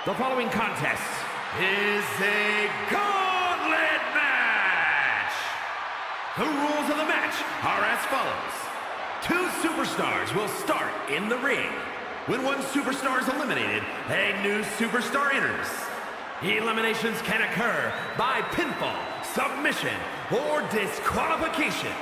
The following contest is a gauntlet match. The rules of the match are as follows. Two superstars will start in the ring. When one superstar is eliminated, a new superstar enters. Eliminations can occur by pinfall, submission, or disqualification.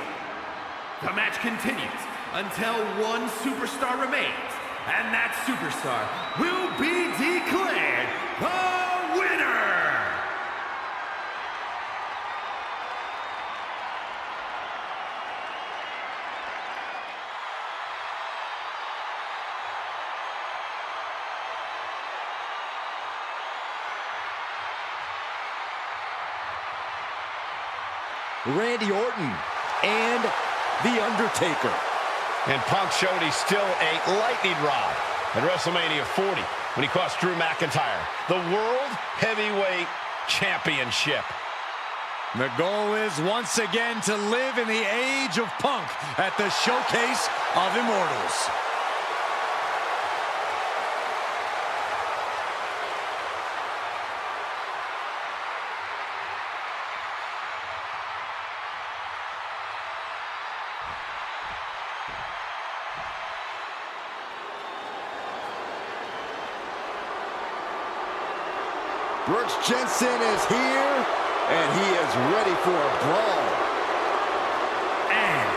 The match continues until one superstar remains, and that superstar will be declared the winner! Randy Orton and The Undertaker. And Punk showed he's still a lightning rod at WrestleMania 40 when he cost Drew McIntyre the World Heavyweight Championship. The goal is once again to live in the age of Punk at the Showcase of Immortals. Brooks Jensen is here, and he is ready for a brawl. And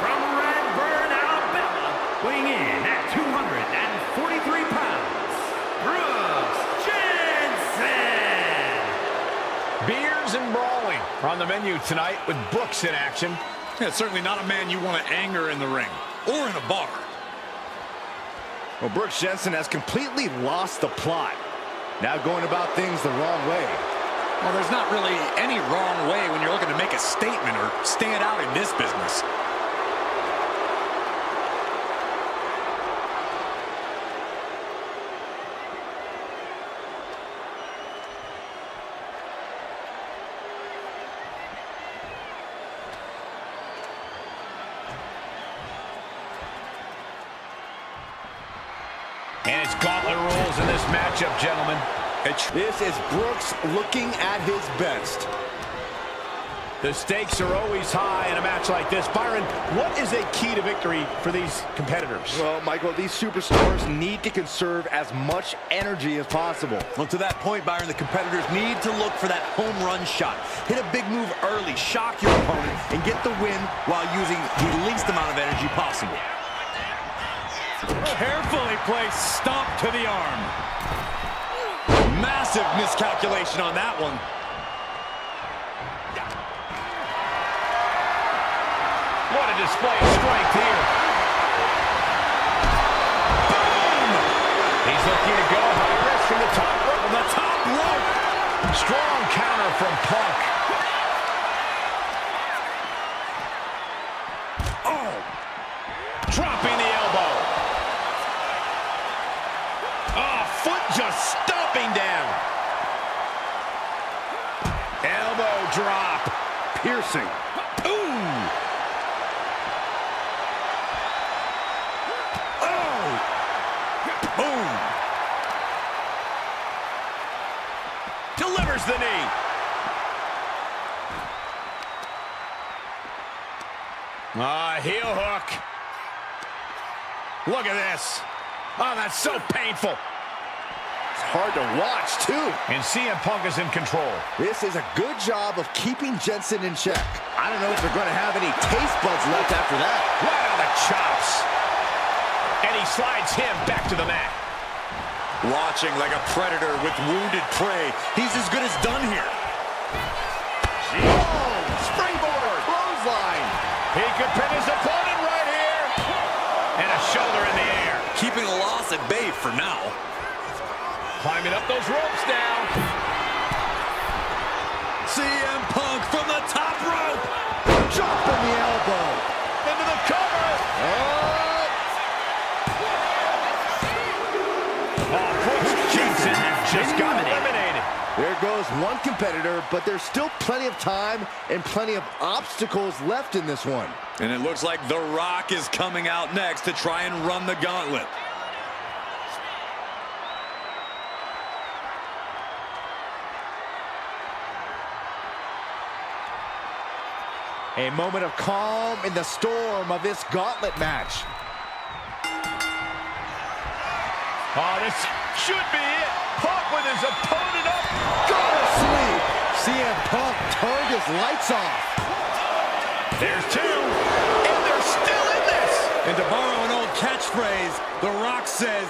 from Redburn, Alabama, weighing in at 243 pounds, Brooks Jensen! Beers and brawling are on the menu tonight with Brooks in action. Yeah, certainly not a man you want to anger in the ring or in a bar. Well, Brooks Jensen has completely lost the plot. Now going about things the wrong way. Well, there's not really any wrong way when you're looking to make a statement or stand out in this business. And it's gauntlet rules in this matchup, gentlemen. This is Brooks looking at his best. The stakes are always high in a match like this. Byron, what is a key to victory for these competitors? Well, Michael, these superstars need to conserve as much energy as possible. Well, to that point, Byron, the competitors need to look for that home run shot. Hit a big move early, shock your opponent, and get the win while using the least amount of energy possible. Carefully placed stomp to the arm. Massive miscalculation on that one. What a display of strength here. Boom! He's looking to go high risk from the top rope. From the top rope. Strong counter from Punk. Oh! Dropping the elbow. Oh, foot just stomping down. Elbow drop. Piercing. Ooh! Oh! Boom! Delivers the knee. Heel hook. Look at this. Oh, that's so painful. It's hard to watch, too. And CM Punk is in control. This is a good job of keeping Jensen in check. I don't know if they're going to have any taste buds left after that. Right on the chops. And he slides him back to the mat. Watching like a predator with wounded prey. He's as good as done here. Oh, springboard, clothesline. He could pin his opponent right here. And a shoulder in the air. Keeping the loss at bay for now. Climbing up those ropes now. CM Punk from the top rope. Dropping the elbow. Into the cover. Oh, Brooks Jensen just got eliminated. There goes one competitor, but there's still plenty of time and plenty of obstacles left in this one. And it looks like The Rock is coming out next to try and run the gauntlet. A moment of calm in the storm of this gauntlet match. Oh, this should be it. Punk with his opponent up. Go to sleep. CM Punk turned his lights off. There's two, and they're still in this. And to borrow an old catchphrase, The Rock says,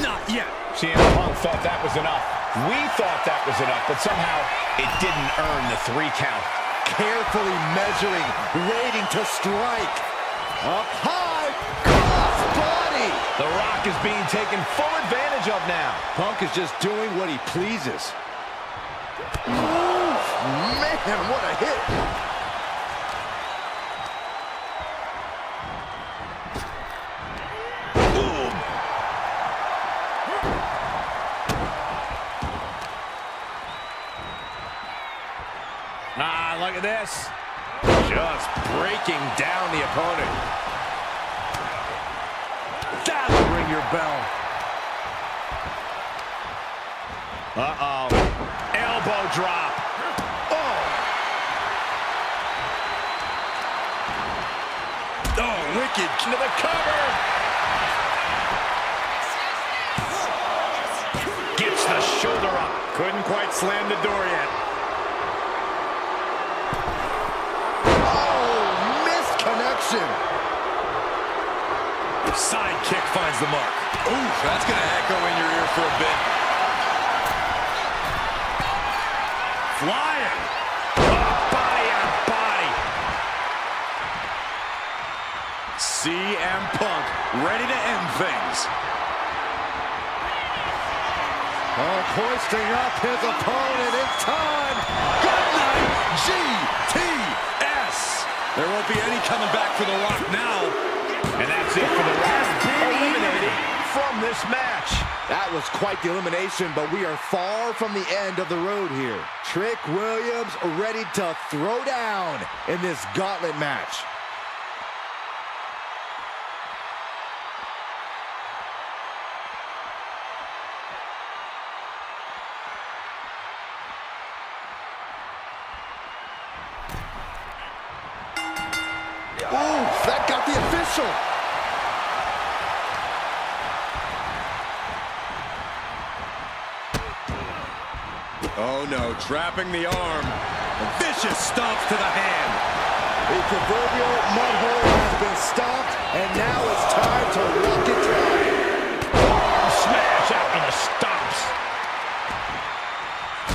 not yet. CM Punk thought that was enough. We thought that was enough, but somehow it didn't earn the 3 count. Carefully measuring, waiting to strike. Up high, cross body. The Rock is being taken full advantage of now. Punk is just doing what he pleases. Ooh, man, what a hit. Look at this. Just breaking down the opponent. That'll ring your bell. Uh-oh. Elbow drop. Oh. Oh, wicked. To the cover. Gets the shoulder up. Couldn't quite slam the door yet. Side kick finds the mark. Ooh, that's going to echo in your ear for a bit. Flying. Body on body. CM Punk ready to end things. Punk hoisting up his opponent in time. Good night, GTS. There won't be any coming back for The Rock now. And that's it for The Rock. Eliminated from this match. That was quite the elimination, but we are far from the end of the road here. Trick Williams ready to throw down in this gauntlet match. Ooh, that got the official. Oh no, trapping the arm. Vicious stomps to the hand. The proverbial mud hole has been stomped, and now it's time to walk it dry. Smash out to the stomps.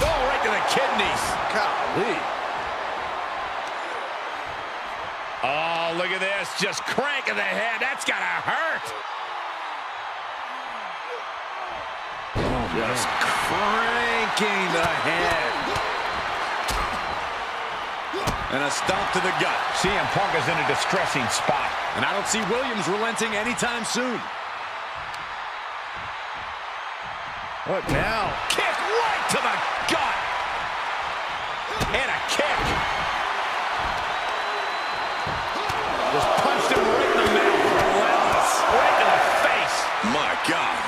Oh, right to the kidneys. Golly. Oh, look at this. Just cranking the head. That's got to hurt. Just cranking the head. And a stomp to the gut. CM Punk is in a distressing spot. And I don't see Williams relenting anytime soon. What now? Kick right to the gut. And a kick. Just punched him right in the mouth. Relentless. Right to the face. My God.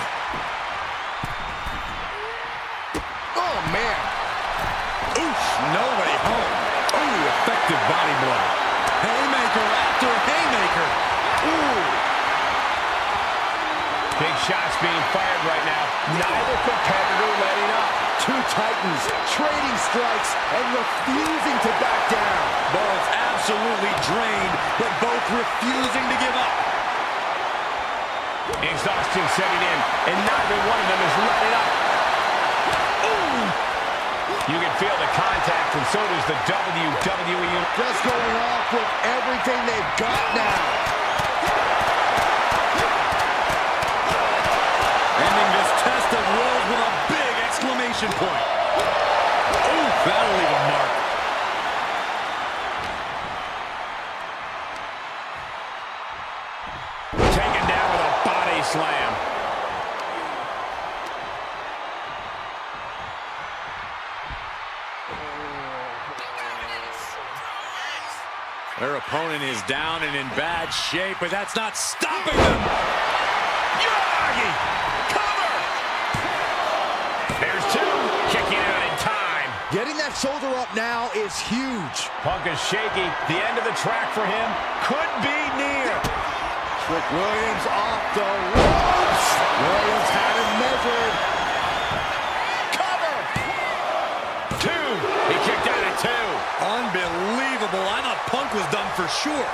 Oh, man. Oof, no way home. Ooh, effective body blow. Haymaker after haymaker. Ooh. Big shots being fired right now. Neither competitor letting up. Two titans trading strikes and refusing to back down. Both absolutely drained, but both refusing to give up. Exhaustion setting in, and neither one of them is letting up. Ooh. You can feel the contact, and so does the WWE. Just going off with everything they've got now. Ending this test of wills with a big exclamation point. Ooh, that'll leave a mark. Taken down with a body slam. Their opponent is down and in bad shape, but that's not stopping them. Cover! There's two. Kicking out in time. Getting that shoulder up now is huge. Punk is shaky. The end of the track for him could be near. Trick Williams off the ropes. Williams had him measured. Cover. 2. He kicked out at 2. Unbelievable. I thought Punk was done for sure.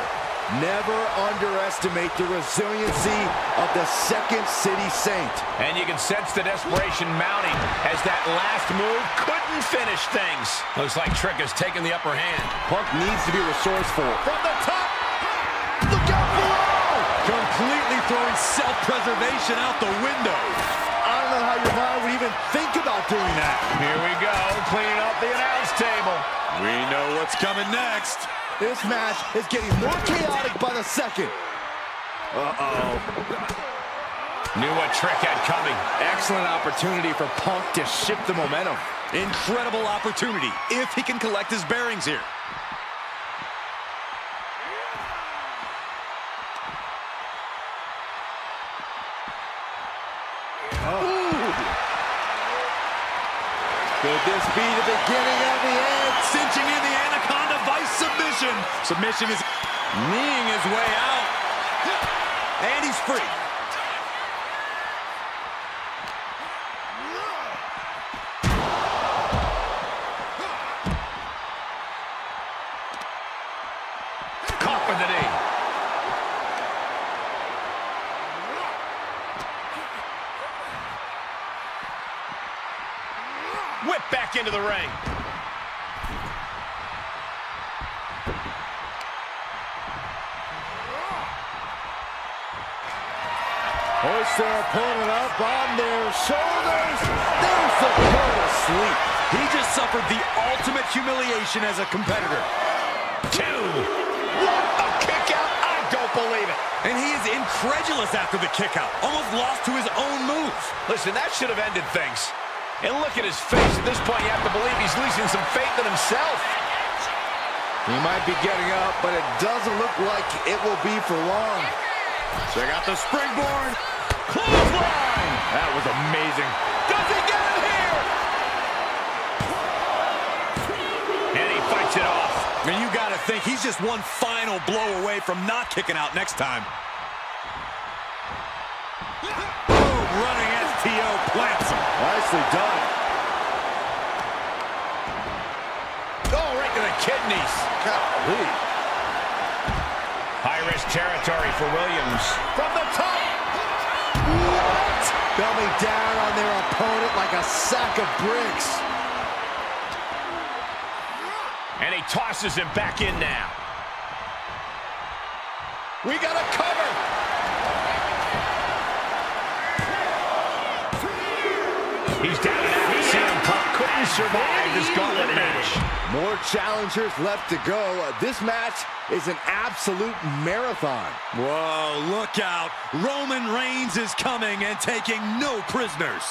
Never underestimate the resiliency of the Second City Saint. And you can sense the desperation mounting as that last move couldn't finish things. Looks like Trick has taken the upper hand. Punk needs to be resourceful. From the top. Look out below! Completely throwing self-preservation out the window. I don't know how your mind would even think about doing that. Here we go, cleaning up the announce table. We know what's coming next. This match is getting more chaotic by the second. Uh-oh. Knew what Trick had coming. Excellent opportunity for Punk to shift the momentum. Incredible opportunity if he can collect his bearings here. Could this be the beginning of the end? Cinching in the Anaconda Vice submission. Submission is kneeing his way out. And he's free. Caught with the knee. Whip back into the ring. Hoist their opponent up on their shoulders. There's the go to sleep. He just suffered the ultimate humiliation as a competitor. 2. What a kick out. I don't believe it. And he is incredulous after the kick out. Almost lost to his own move. Listen, that should have ended things. And look at his face. At this point, you have to believe he's losing some faith in himself. He might be getting up, but it doesn't look like it will be for long. Check out the springboard. Clothesline. That was amazing. Does he get it here? And he fights it off. And you got to think he's just one final blow away from not kicking out next time. Boom, running STO plants him. Nicely done. Oh, right to the kidneys. Golly. High-risk territory for Williams. From the top. What? Coming down on their opponent like a sack of bricks. And he tosses him back in now. We got a cover. He's down and out. Axiom couldn't survive this gauntlet match. More challengers left to go. This match is an absolute marathon. Whoa, look out. Roman Reigns is coming and taking no prisoners.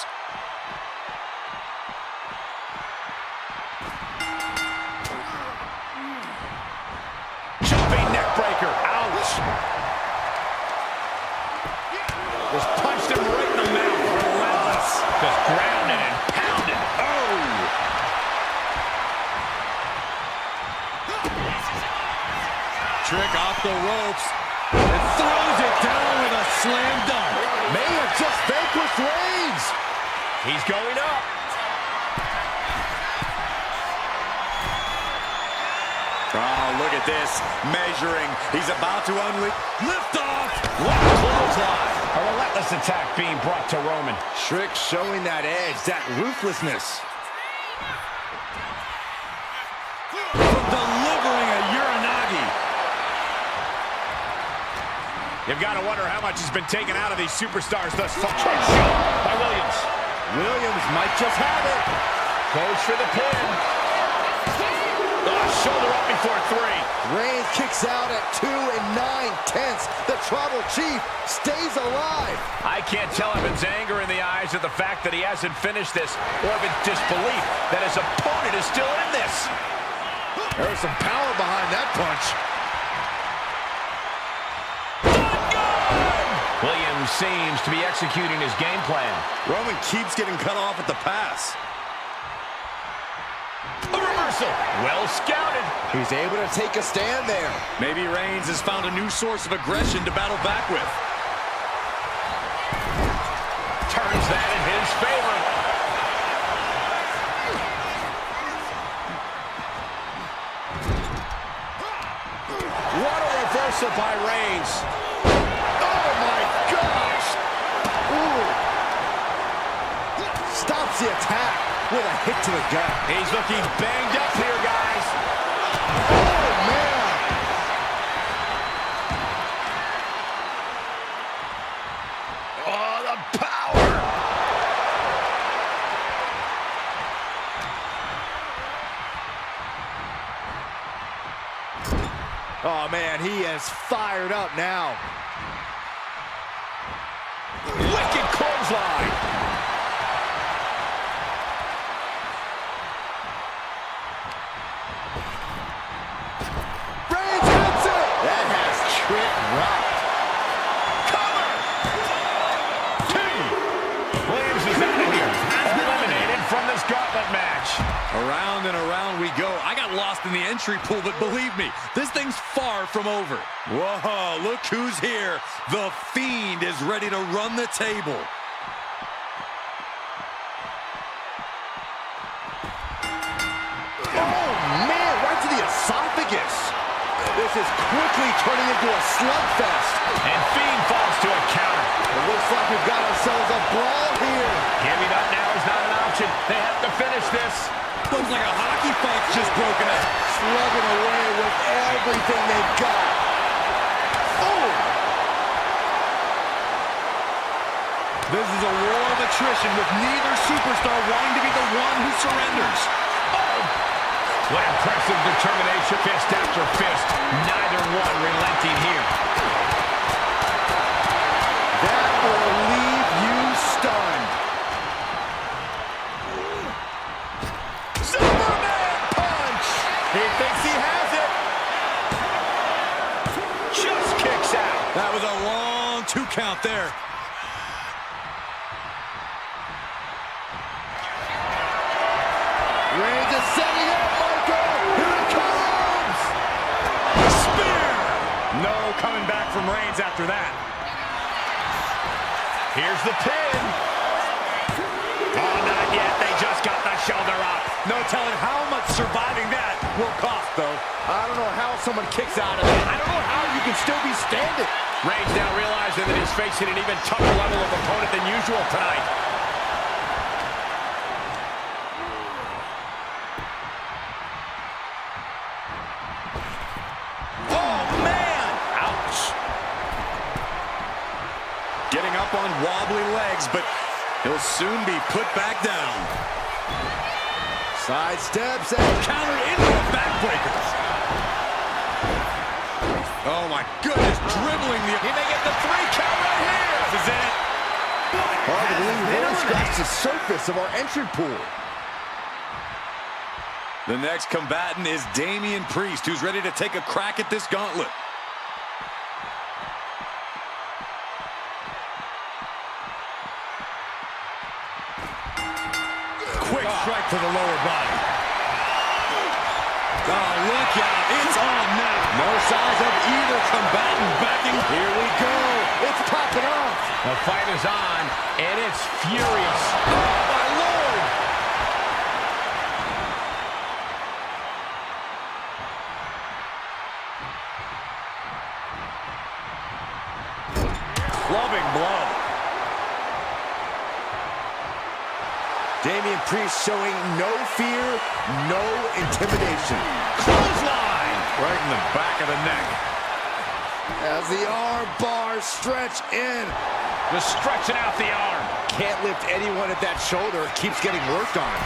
Jumping neck breaker. Ouch. Just punched him right in the mouth. Relentless. Just grounded and pounded. Oh. Trick off the ropes and throws it down with a slam dunk. May have just vanquished Reigns. He's going up. Oh, look at this. Measuring. He's about to unleash. Lift off. What a clothesline. A relentless attack being brought to Roman. Trick showing that edge, that ruthlessness. Delivering a Uranagi. You've got to wonder how much has been taken out of these superstars thus far. By Williams. Williams might just have it. Goes for the pin. Shoulder up before 3. Reigns kicks out at 2 9/10. The Tribal Chief stays alive. I can't tell if it's anger in the eyes at the fact that he hasn't finished this, or if it's disbelief that his opponent is still in this. There's some power behind that punch. Williams seems to be executing his game plan. Roman keeps getting cut off at the pass. A reversal. Well scouted. He's able to take a stand there. Maybe Reigns has found a new source of aggression to battle back with. Turns that in his favor. What a reversal by Reigns. Oh my gosh! Ooh. Stops the attack with a hit to the gut. He's looking banged up here, guys. Oh man! Oh, the power. Oh man, he is fired up now. Wicked clothesline. Reigns hits it! That has Trick rocked. Cover! 2. Williams is out of here. Has been eliminated from this gauntlet match. Around and around we go. I got lost in the entry pool, but believe me, this thing's far from over. Whoa, look who's here. The Fiend is ready to run the table. Oh man, right to the esophagus. This is quickly turning into a slugfest. And Fiend falls to a counter. It looks like we've got ourselves a brawl here. Giving up now is not an option. They have to finish this. Looks like a hockey fight's just broken out. Slugging away with everything they've got. Oh! This is a war of attrition with neither superstar wanting to be the one who surrenders. What impressive determination, fist after fist. Neither one relenting here. That will leave you stunned. Superman punch! He thinks he has it. Just kicks out. That was a long 2 count there. Reigns is setting up, Michael. Here it comes. Spear! No coming back from Reigns after that. Here's the pin. Oh, not yet. They just got the shoulder up. No telling how much surviving that will cost, though. I don't know how someone kicks out of it. I don't know how you can still be standing. Reigns now realizing that he's facing an even tougher level of opponent than usual tonight. Oh, man! Ouch. Getting up on wobbly legs, but he'll soon be put back down. Side steps and Countered into a backbreaker. Oh, my goodness, dribbling the... He may get the 3 count right here. This is it. hard to believe we've only scratched the surface of our entry pool. The next combatant is Damian Priest, who's ready to take a crack at this gauntlet. Quick strike to the lower body. Oh, look out. It's on now. No signs of either combatant backing. Here we go. It's popping off. The fight is on, and it's furious. Oh, my Lord. Clubbing blow. Damian Priest showing no fear, no intimidation. Clothesline. Right in the back of the neck. As the arm bars stretch in. Just stretching out the arm. Can't lift anyone at that shoulder. It keeps getting worked on.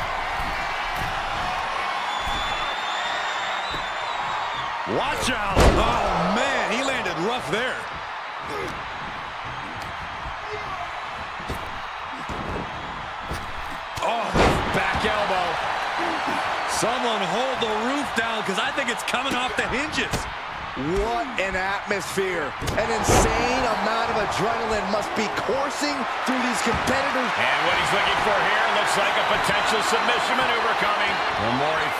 Watch out. Oh, man, he landed rough there. Oh, back elbow. Someone hold the roof down because I think it's coming off the hinges. What an atmosphere. An insane amount of adrenaline must be coursing through these competitors. And what he's looking for here looks like a potential submission maneuver coming. The more he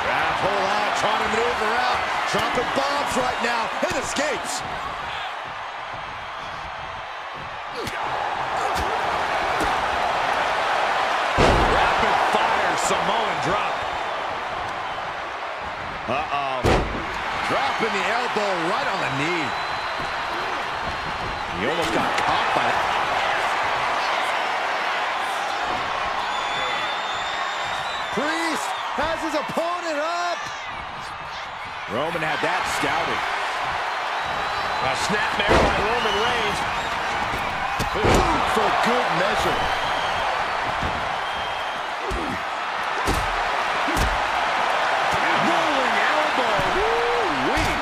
Trap hole out, trying to maneuver out. Dropping bombs right now and escapes. Rapid fire Samoan drop. Uh-oh. Dropping the elbow right on the knee. He almost got caught by that. Priest has his opponent up. Roman had that scouted. a snapmare by Roman Reigns. For good measure. Rolling elbow. Woo-wee.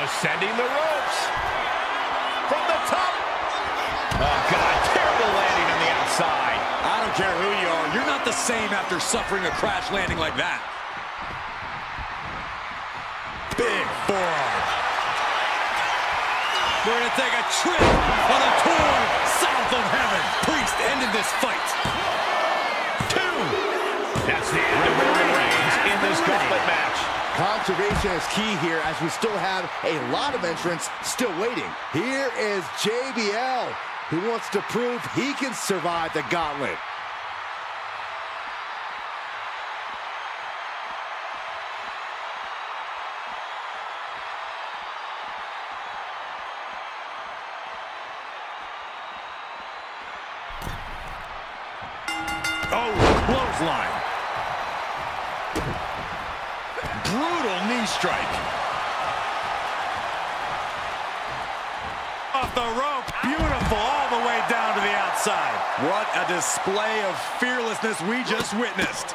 Ascending the ropes. From the top. Oh, God, terrible landing on the outside. I don't care who you are. You're not the same after suffering a crash landing like that. Big forearm. We're going to take a trip on a tour south of heaven. Priest ended this fight. 2. That's the end of Roman Reigns in this gauntlet match. Conservation is key here as we still have a lot of entrants still waiting. Here is JBL, who wants to prove he can survive the gauntlet. Oh, clothesline. Brutal knee strike. Off the rope. Beautiful all the way down to the outside. What a display of fearlessness we just witnessed.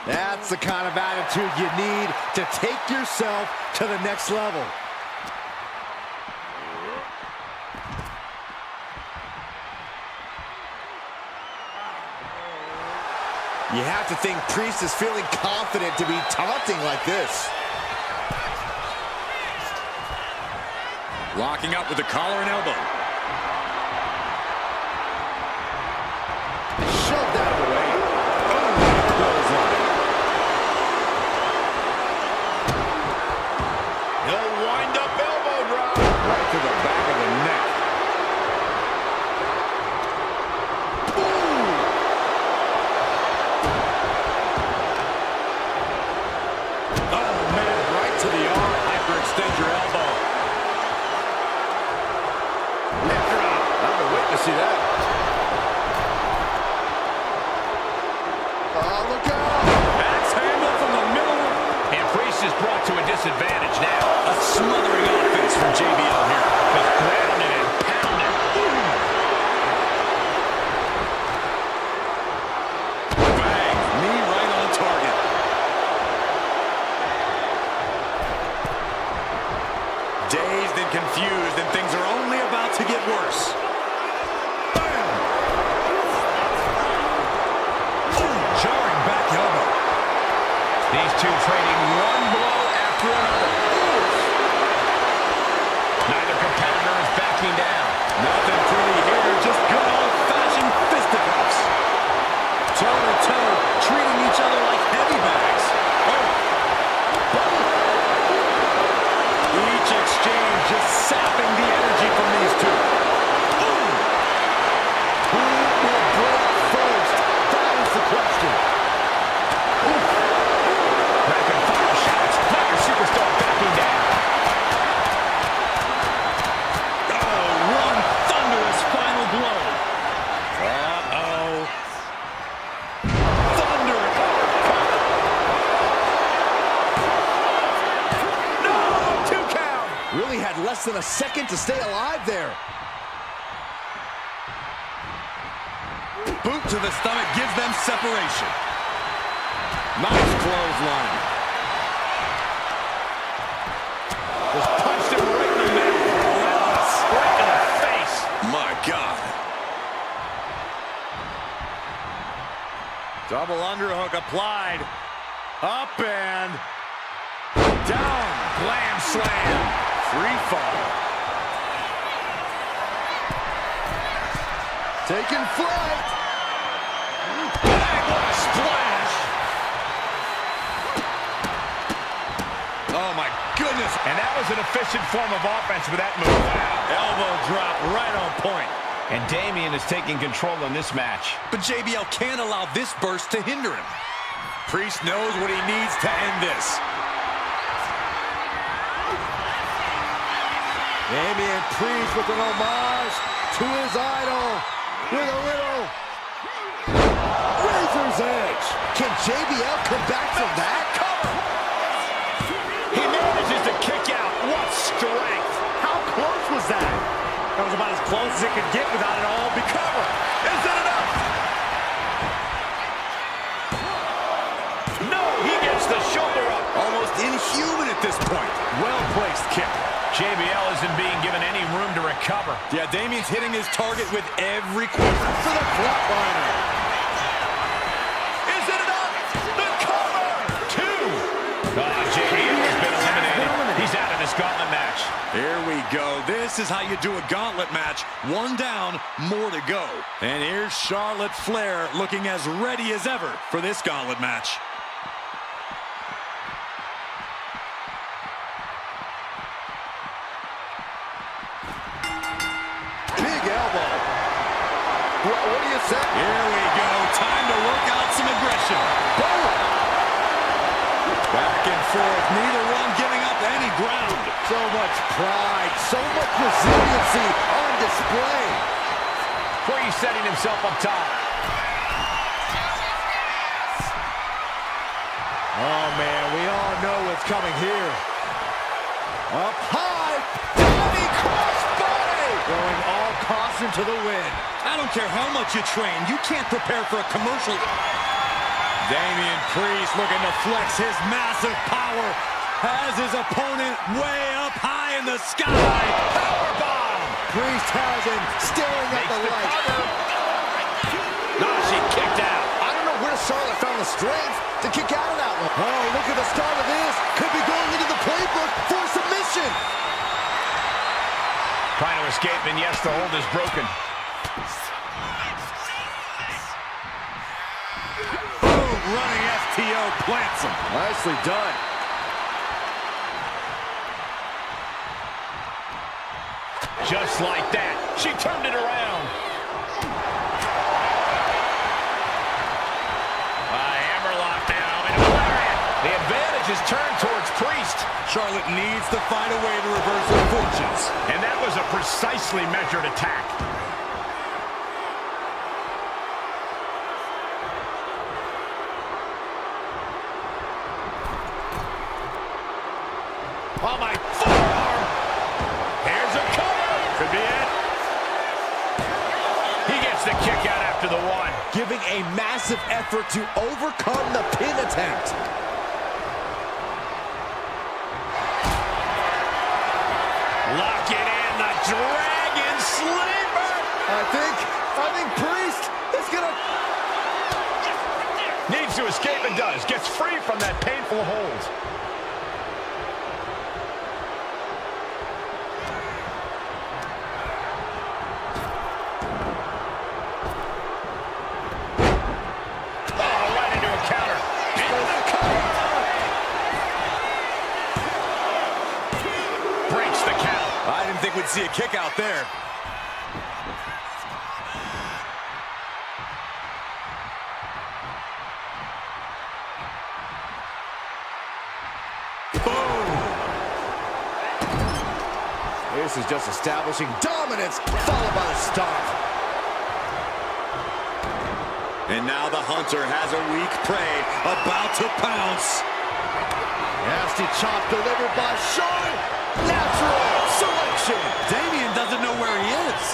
That's the kind of attitude you need to take yourself to the next level. You have to think Priest is feeling confident to be taunting like this. Locking up with the collar and elbow. Shoved out of the way. Oh, clothesline. He'll wind up elbow drop. Right to the back of the neck. Extend your elbow. Lip drop. I've been waiting to see that. Oh, look out! Axe handle from the middle. And Priest is brought to a disadvantage now. A smothering offense from JBL here. Just grounded and pounded. Bang. Knee right on target. Dazed and confused, and things are only about to get worse. Bam! Jarring back elbow. These two trading one blow after another. Neither competitor is backing down. Nothing pretty here, just good old-fashioned fisticuffs. Toe-to-toe, treating each other like heavy bags. Each exchange just sapping the energy from these two. Who will break first? That is the question. Rapid fire shots. Neither superstar backing down. Oh, one thunderous final blow. Uh-oh. Thunder. No! 2 count. Really had less than a second to stay alive there. Boot to the stomach gives them separation. Nice clothesline. Just punched him right in the mouth. Relentless. Right in the face. My God. Double underhook applied. Up and Down. Glam slam. Free fall. Taking flight. Bang, what a splash. Oh, my goodness. And that was an efficient form of offense with that move. Wow. Elbow drop right on point. And Damian is taking control in this match. But JBL can't allow this burst to hinder him. Priest knows what he needs to end this. Damian Priest with an homage to his idol with a little razor's edge. Can JBL come back from that? Cover! He manages to kick out. What strength! How close was that? That was about as close as it could get without it all be covered. Is it enough? No, he gets the shoulder up. Almost inhuman at this point. Well-placed kick. JBL isn't being given any room to recover. Yeah, Damian's hitting his target with every quiver. For the flatliner. Is it enough? The cover! 2. JBL has been eliminated. He's out of this gauntlet match. Here we go. This is how you do a gauntlet match. 1 down, more to go. And here's Charlotte Flair looking as ready as ever for this gauntlet match. Big elbow. What do you say? Here we go. Time to work out some aggression. Boom. Back and forth. Neither one giving up any ground. So much pride, so much resiliency on display. Priest setting himself up top. Oh, man, we all know what's coming here. Up high, diving crossbody. Going all caution to the wind. I don't care how much you train. You can't prepare for a commercial. Damian Priest looking to flex his massive power. Has his opponent way up high in the sky. Powerbomb! Priest has him staring at the light. No, she kicked out. I don't know where Charlotte found the strength to kick out of that one. Oh, look at the start of this. Could be going into the playbook for submission. Trying to escape, and yes, the hold is broken. Boom, running STO plants him. Nicely done. Just like that, she turned it around. Hammerlock now, and a lariat. The advantage is turned towards Priest. Charlotte needs to find a way to reverse her fortunes. And that was a precisely measured attack. Oh, my forearm. Here's a cover. Could be it. He gets the kick out after the 1. Giving a massive effort to overcome the pin attempt. Lock it in, the Dragon Sleeper. I think Priest is gonna... Needs to escape and does. Gets free from that painful hold. Oh, right into a counter. Into the cover. Breaks the count. I didn't think we'd see a kick out there. This is just establishing dominance, followed by the stomp. And now the hunter has a weak prey about to pounce. Nasty chop delivered by Charlotte. Natural selection. Damian doesn't know where he is.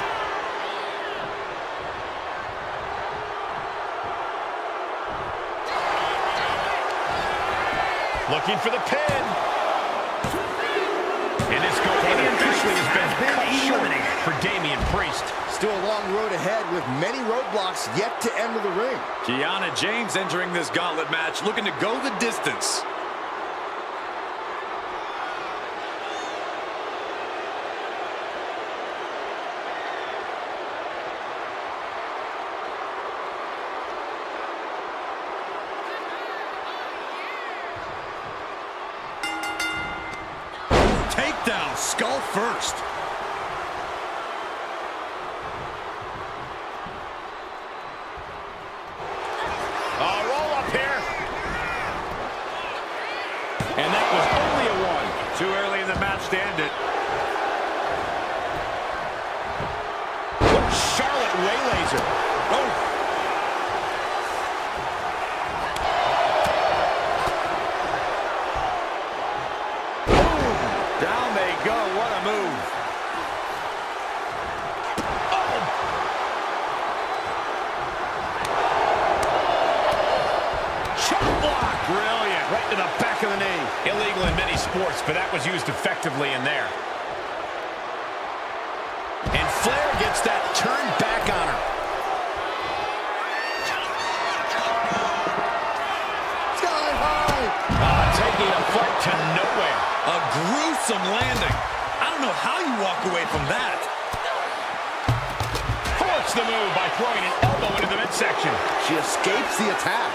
Looking for the pin. And this gauntlet officially has been cut short for Damian Priest. Still a long road ahead with many roadblocks yet to enter the ring. Kiana James entering this gauntlet match looking to go the distance. skull first. Roll up here. And that was only a one. Too early in the match to end it. Charlotte waylays her. Oh. Down they go. What a move. Oh. Chop block. Brilliant. Right to the back of the knee. Illegal in many sports, but that was used effectively in there. And Flair gets that turned back on her. Sky high. Taking a fight to nowhere. A gruesome landing. I don't know how you walk away from that. Force the move by throwing an elbow into the midsection. She escapes the attack.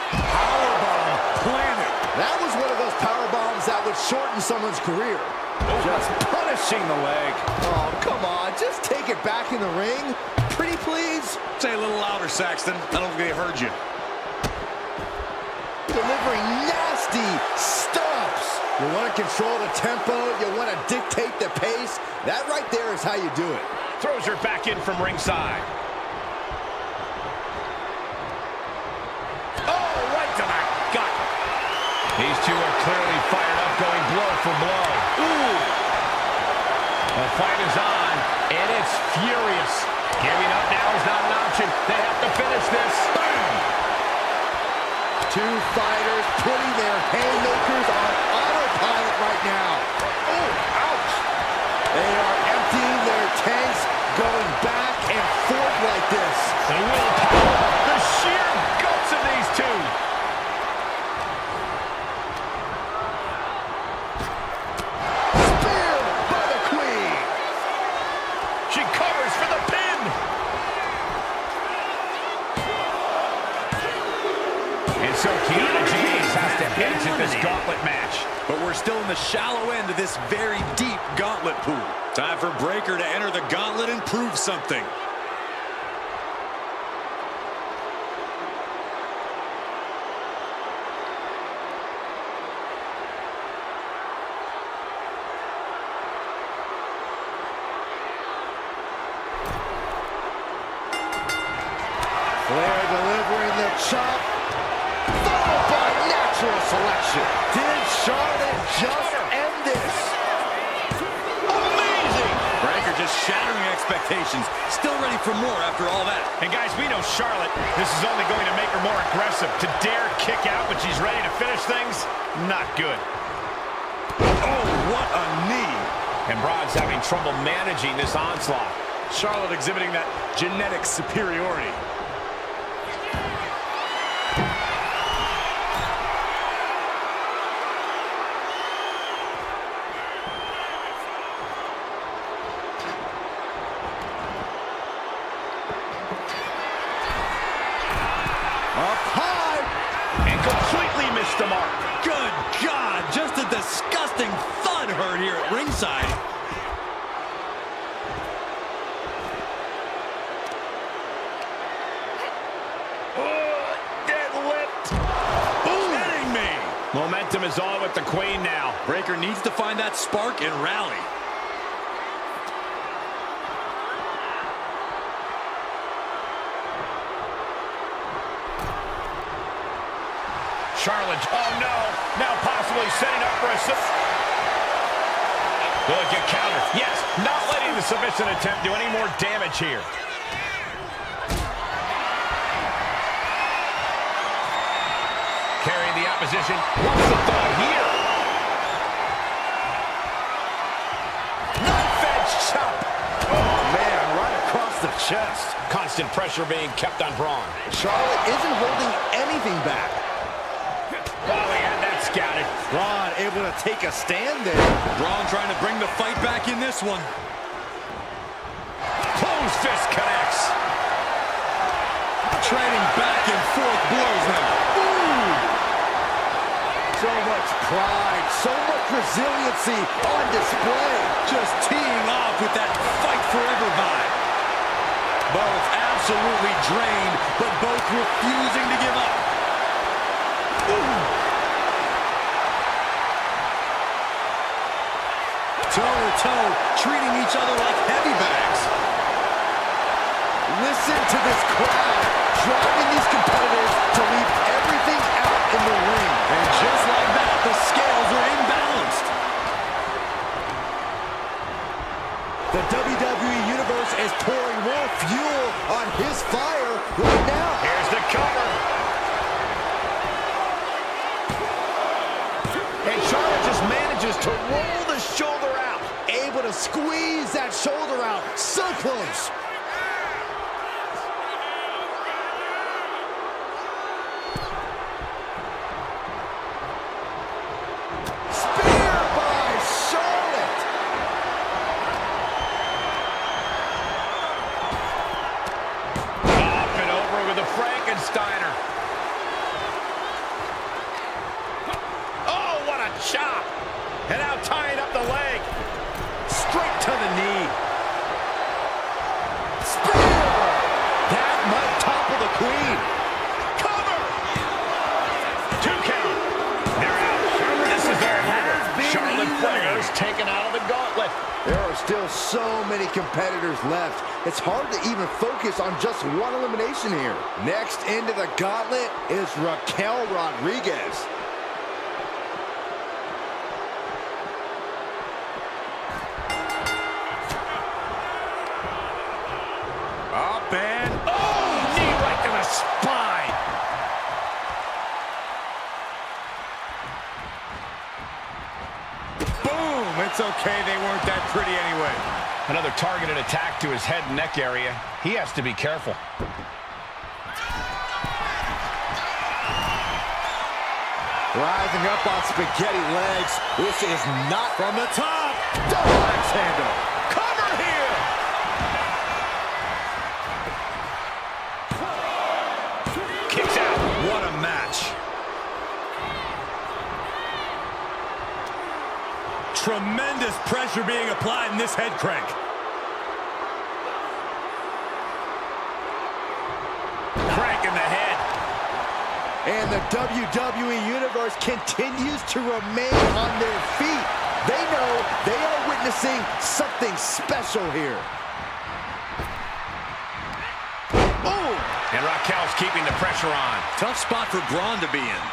Powerbomb planted. That was one of those power bombs that would shorten someone's career. Just punishing the leg. Oh, come on. Just take it back in the ring. Pretty please. Say a little louder, Saxton. I don't think they heard you. Delivering nasty stomps. You want to control the tempo. You want to dictate the pace. That right there is how you do it. Throws her back in from ringside. Oh, right to the gut. These two are clearly fired up, going blow for blow. Ooh. The fight is on, and it's furious. Giving up now is not an option. They have to finish this. Bam! Two fighters putting their haymakers on autopilot right now. Oh, ouch. They are emptying their tanks, going back and forth like this. The willpower, the sheer guts of these two. Spear by the Queen. She covers for the pin. And so Kiana has to exit this gauntlet match. But we're still in the shallow end of this very deep gauntlet pool. Time for Breaker to enter the gauntlet and prove something. Flair delivering the chop, followed by natural selection. Did Charlotte just end this? Amazing! Breaker just shattering expectations. Still ready for more after all that. And guys, we know Charlotte, this is only going to make her more aggressive. To dare kick out when she's ready to finish things, not good. Oh, what a knee. And Braun's having trouble managing this onslaught. Charlotte exhibiting that genetic superiority. Up high. And completely missed the mark. Good God, just a disgusting thud heard here at ringside. Deadlift. Kidding me. Momentum is on with the Queen now. Breaker needs to find that spark and rally. Charlotte, oh no, now possibly setting up for a Look at counter. Yes, not letting the submission attempt do any more damage here. Carrying the opposition. What's the thought here? Knife edge chop. Oh, man, right across the chest. Constant pressure being kept on Braun. Charlotte isn't holding anything back. Oh, he had that scouted. Braun able to take a stand there. Braun trying to bring the fight back in this one. Closed fist connects. Trading back and forth blows now. Ooh. So much pride, so much resiliency on display. Just teeing off with that fight forever vibe. Both absolutely drained, but both refusing to give up. Toe-to-toe, treating each other like heavy bags. Listen to this crowd, driving these competitors to leave everything out in the ring. And just like that, the scales are imbalanced. The WWE Universe is pouring more fuel on his fire right now. Here's the cover. And Charlotte just manages to roll the shoulder out. Able to squeeze that shoulder out. So close. Spear by Charlotte. Up and over with a Frankensteiner. Oh, what a chop. And now tying up the leg. Straight to the knee. Spear! That might topple the queen. Cover! 2 count. They're out. This is their hitter. Charlotte Flair's taken out of the gauntlet. There are still so many competitors left. It's hard to even focus on just one elimination here. Next into the gauntlet is Raquel Rodriguez. Up and Knee right to the spine. boom. It's okay, they weren't that pretty anyway. Another targeted attack to his head and neck area. He has to be careful. Rising up on spaghetti legs. This is not From the top. double axe handle. Cover here. Kicks out. What a match. Tremendous pressure being applied in this head crank. Crank in the head. And the WWE Universe continues to remain on their feet. They know they are witnessing something special here. Boom! And Raquel's keeping the pressure on. Tough spot for Braun to be in.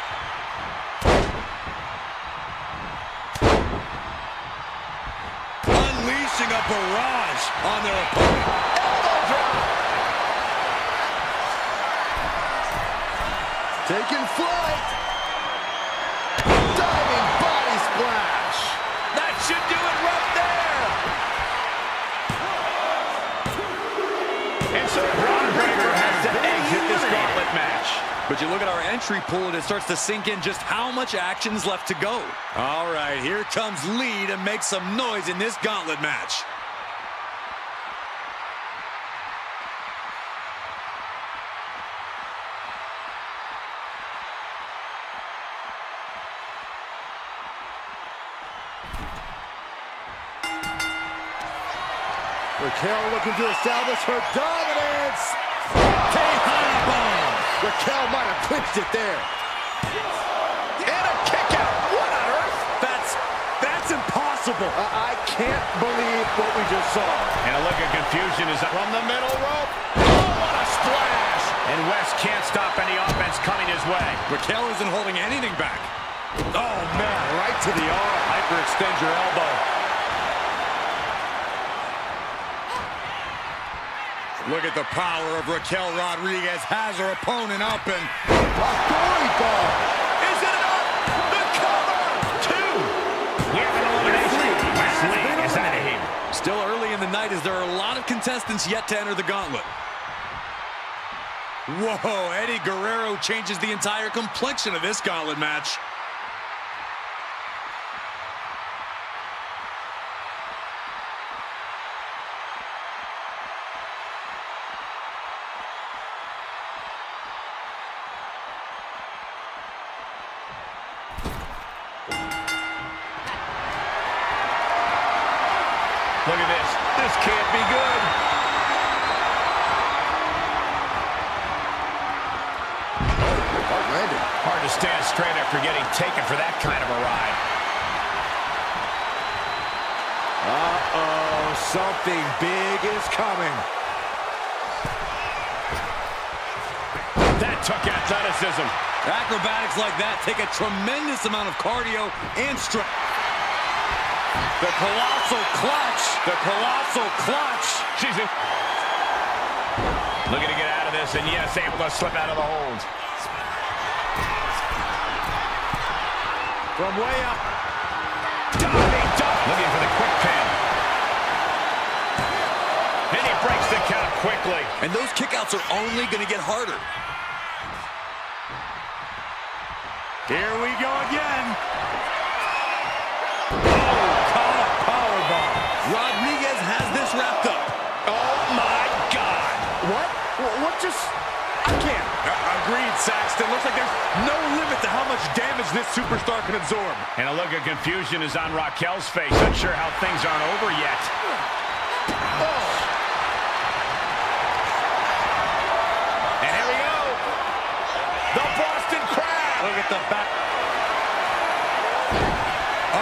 Unleashing a barrage on their opponent. Taking flight. Diving body splash. That should do it right there. And so Braun has to exit this gauntlet match. But you look at our entry pool and it starts to sink in just how much action is left to go. All right, here comes Lee to make some noise in this gauntlet match. Raquel looking to establish her dominance. Raquel might have clinched it there. And a kick out. What on earth? That's impossible. I can't believe what we just saw. And a look of confusion is from the middle rope. Oh, what a splash. And Wes can't stop any offense coming his way. Raquel isn't holding anything back. Oh, man, right to the arm. Hyperextend your elbow. Look at the power of Raquel Rodriguez. Has her opponent up and... Glory ball. Is it enough? The cover. 2. We have an elimination. Wes Lee is out of here. Still early in the night as there are a lot of contestants yet to enter the gauntlet. Whoa, Eddie Guerrero changes the entire complexion of this gauntlet match. Hard to stand straight after getting taken for that kind of a ride. Uh-oh, something big is coming. That took athleticism. Acrobatics like that take a tremendous amount of cardio and strength. The colossal clutch. The colossal clutch. She's in. Looking to get out of this, and yes, able to slip out of the hold. From way up. Diving dunk. Looking for the quick pin. And he breaks the count quickly. And those kickouts are only going to get harder. Here we go again. Powerbomb. Rodriguez has this wrapped up. Oh, my God. What just... I can't. Agreed, Saxton. Looks like there's no limit to how much damage this superstar can absorb. And a look of confusion is on Raquel's face. Unsure how things aren't over yet. Oh. And here we go. The Boston Crab. Look at the back.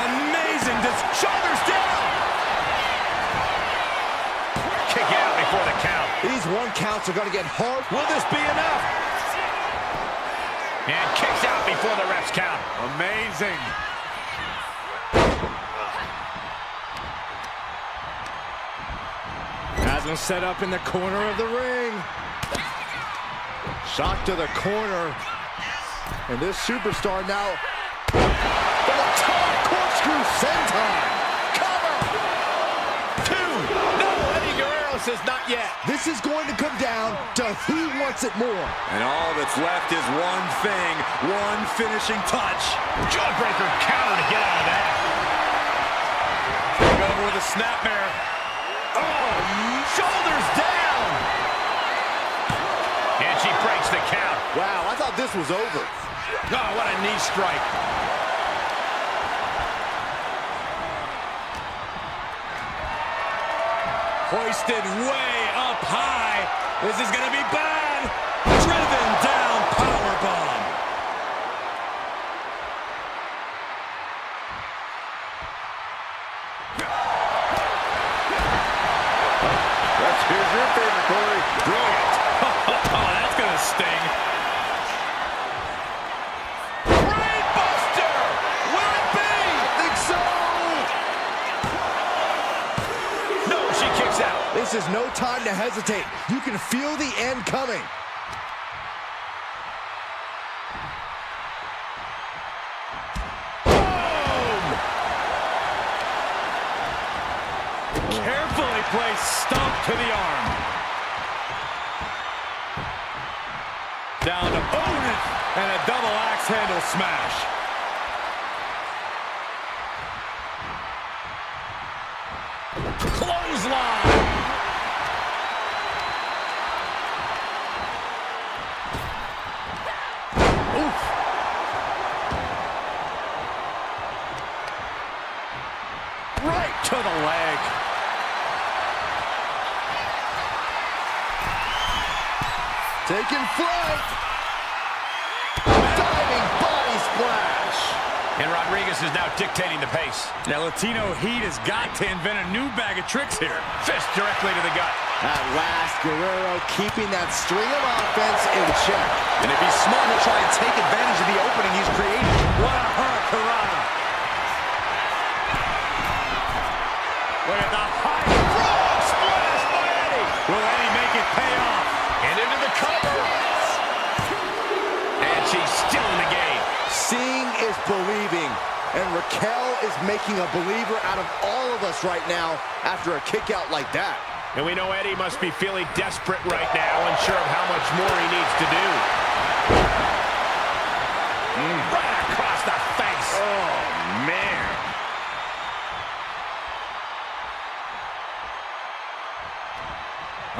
Amazing. Just shoulders down. Kick out before the count. These one counts are going to get hard. Will this be enough? And kicks out before the refs count. Amazing. Has him set up in the corner of the ring. Shot to the corner. And this superstar now... For the top corkscrew senton. Cover! 2. No, Eddie Guerrero says not yet. This is going to come down to who wants it more. And all that's left is one thing, one finishing touch. Jawbreaker counter to get out of that. Take over with a snapmare. Oh, shoulders down. And she breaks the count. Wow, I thought this was over. Oh, what a knee strike. Hoisted way up high. This is going to be bad. Driven down, powerbomb. Here's your favorite, Corey. Brilliant. Oh, that's going to sting. Brain buster. Will it be? I think so. No, she kicks out. This is no time to hesitate. You can feel the end coming. Carefully placed stomp to the arm. Down to opponent and a double axe handle smash. Clothesline. Oof. Right to the leg. Taking flight. Diving body splash. And Rodriguez is now dictating the pace. Now Latino Heat has got to invent a new bag of tricks here. Fist directly to the gut. At last, Guerrero keeping that string of offense in check. And if he's smart, he'll try and take advantage of the opening he's created. What a hurricane. Look at the high frog splash by Eddie. Will Eddie make it pay off? And into the cover. And she's still in the game. Seeing is believing. And Raquel is making a believer out of all of us right now after a kick out like that. And we know Eddie must be feeling desperate right now, unsure of how much more he needs to do. Right across the face. Oh, man.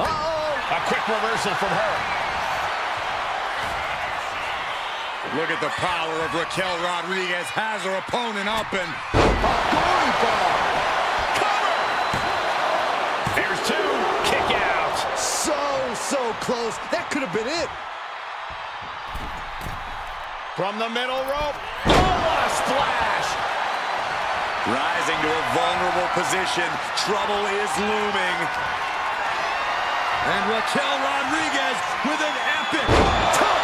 Uh-oh. A quick reversal from her. Look at the power of Raquel Rodriguez. Has her opponent up and... Glory bomb. Cover! There's 2. Kick out. So close. That could have been it. From the middle rope. Oh, what a splash! Rising to a vulnerable position. Trouble is looming. And Raquel Rodriguez with an epic Top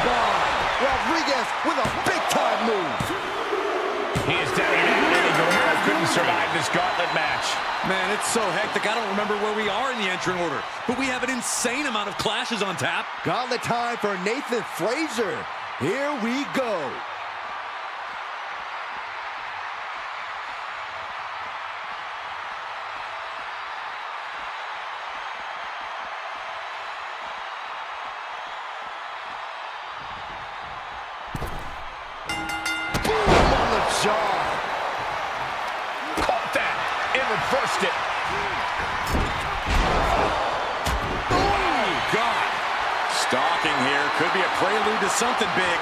bomb. Rodriguez with a big-time move. He is down and Guerrero couldn't survive this gauntlet match. Man, it's so hectic. I don't remember where we are in the entrant order, but we have an insane amount of clashes on tap. Gauntlet time for Nathan Frazer. Here we go. Jaw. Caught that and reversed it. Oh, God. Stalking here. Could be a prelude to something big.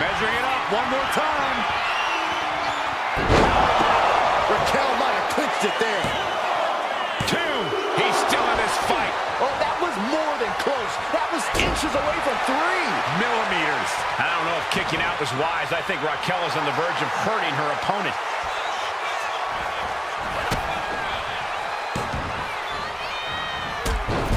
Measuring it up one more time. Raquel might have clinched it there. 2. He's still in this fight. Oh, that was more than close. That was inches away from 3 millimeters. I don't know if kicking out was wise. I think Raquel is on the verge of hurting her opponent.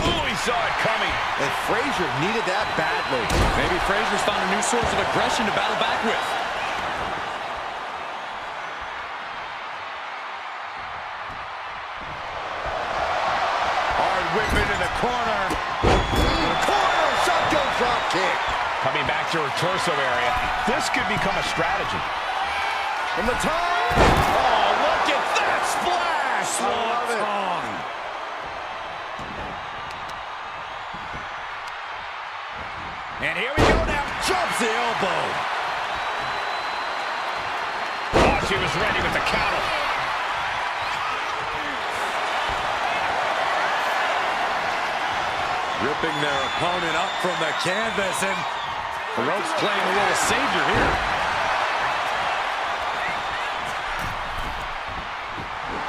Oh, he saw it coming. And Frazer needed that badly. Maybe Frazer's found a new source of aggression to battle back with. Hard whipping in the corner. Corner shotgun drop kick. Coming back to her torso area. This could become a strategy. From the top. Oh, look at that splash! I love it. And here we go now. Drops the elbow. Oh, she was ready with the counter. Ripping their opponent up from the canvas, and the ropes playing a little savior here.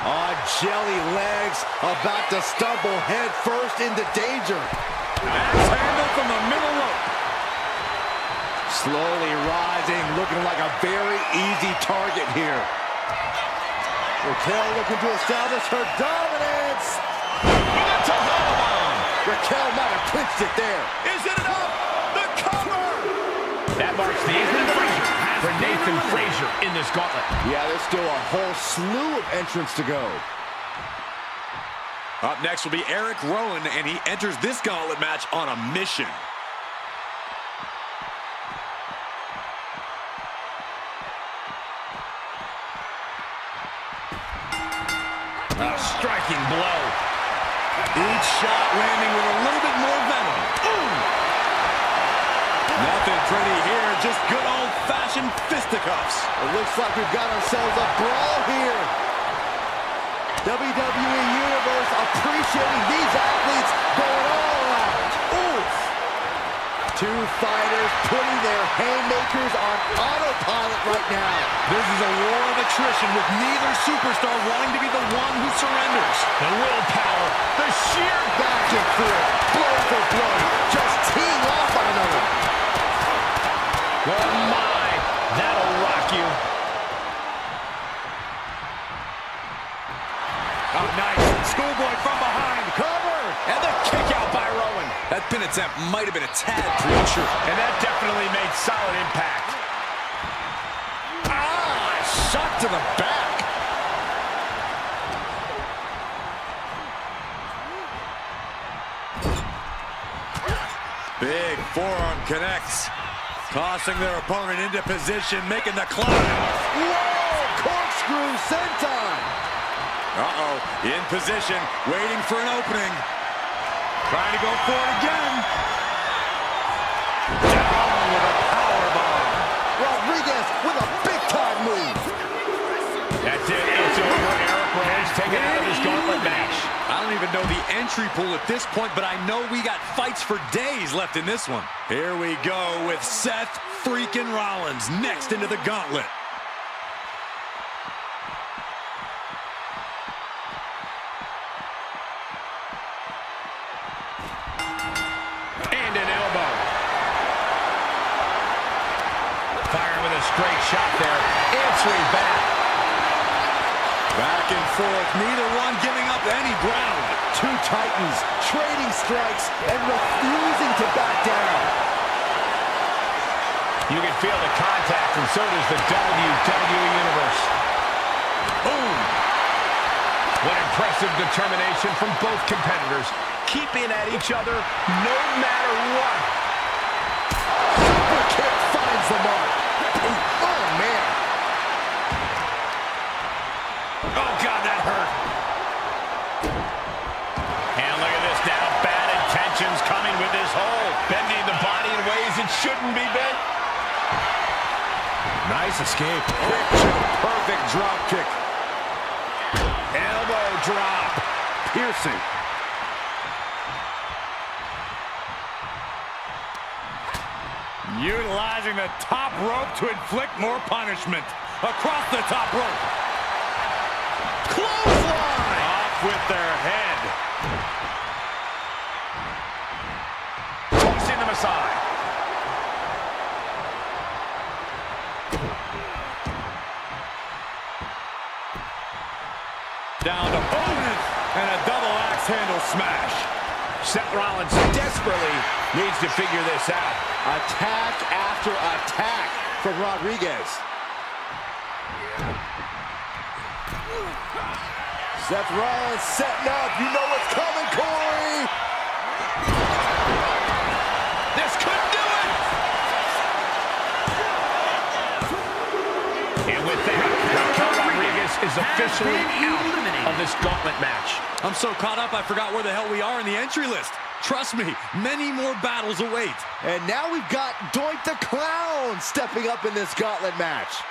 On jelly legs, about to stumble head first into danger. Axe handle from the middle rope. Slowly rising, looking like a very easy target here. Raquel looking to establish her dominance. That's a bomb. Raquel might have clinched it there. Is it enough? The cover! That marks the end for Nathan Frazer in this gauntlet. Yeah, there's still a whole slew of entrants to go. Up next will be Rowan, and he enters this gauntlet match on a mission. A striking blow. Each shot landing with a little bit more venom. Ooh! Nothing pretty here, just good old-fashioned fisticuffs. It looks like we've got ourselves a brawl here. WWE Universe appreciating these athletes going all out. Oof! Two fighters putting their haymakers on autopilot right now. This is a war of attrition with neither superstar wanting to be the one who surrenders. The willpower, the sheer Back and forth, blow for blow, just teeing off on another. oh my, that'll rock you. Oh, nice. Schoolboy from behind. Cover! And the kick out by Rowan. That pin attempt might have been a tad premature. And that definitely made solid impact. Shot to the back. Big forearm connects. Tossing their opponent into position, making the climb. Whoa! Corkscrew senton. Uh-oh, in position, waiting for an opening. Trying to go for it again. Down with a powerbomb. Rodriguez with a big-time move. That's it. It's over. Rowan's taken out of this gauntlet match. I don't even know the entry pool at this point, but I know we got fights for days left in this one. Here we go with Seth freaking Rollins next into the gauntlet. And an elbow. straight shot there, answering back. Back and forth, neither one giving up any ground. Two titans trading strikes and refusing to back down. You can feel the contact, and so does the WWE Universe. Boom! What impressive determination from both competitors, keeping at each other no matter what. Super kick finds the mark. Oh, man. Oh, God, that hurt. And look at this now. Bad intentions coming with this hold. Bending the body in ways it shouldn't be bent. Nice escape. Quick kick, perfect drop kick. Elbow drop. Piercing. Utilizing the top rope to inflict more punishment. Across the top rope. Clothesline! Off with their head. Tossing them aside. Down to bonus and a double axe handle smash. Seth Rollins desperately needs to figure this out. Attack after attack from Rodriguez. Seth Rollins setting up. You know what's coming, Corey. This could do it! And with that, Raquel Rodriguez is officially out of this gauntlet match. I'm so caught up I forgot where the hell we are in the entry list. Trust me, many more battles await. And now we've got Doink the Clown stepping up in this gauntlet match.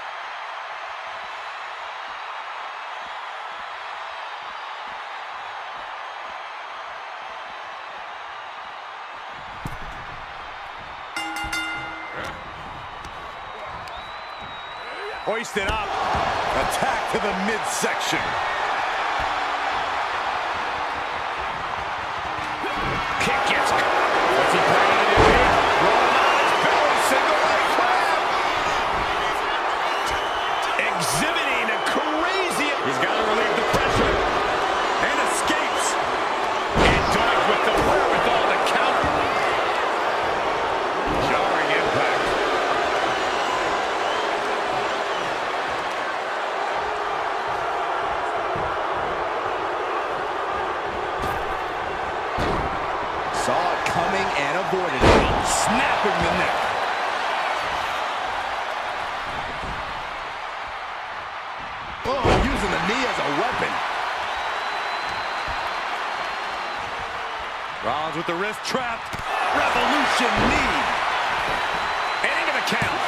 Hoisted up. Attack to the midsection. Kick gets caught. What's he planning to do here? Rolling on his belly, single leg crab. Exhibiting a crazy... He's got to relieve the pressure. And escapes. And Doink with the wherewithal to counter. Jarring impact. Saw it coming and avoided it. Snapping the neck. Oh, using the knee as a weapon. Rollins with the wrist trapped. Revolution knee. And into the count.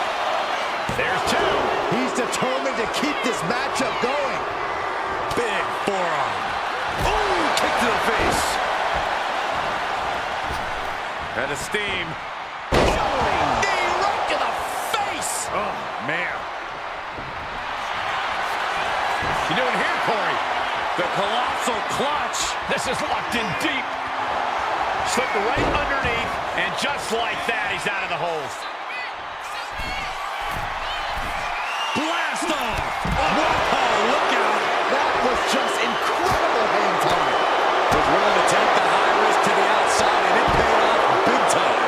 There's two. He's determined to keep this matchup going. Big forearm. Oh, kick to the face. Head of steam. Knee right to the face. Oh, man. You doing here, Corey? The colossal clutch. This is locked in deep. Slipped right underneath, and just like that, he's out of the hole. Blast off. Oh, look out. That was just incredible hang time. Was willing to take the high risk to the outside, and it paid off big time.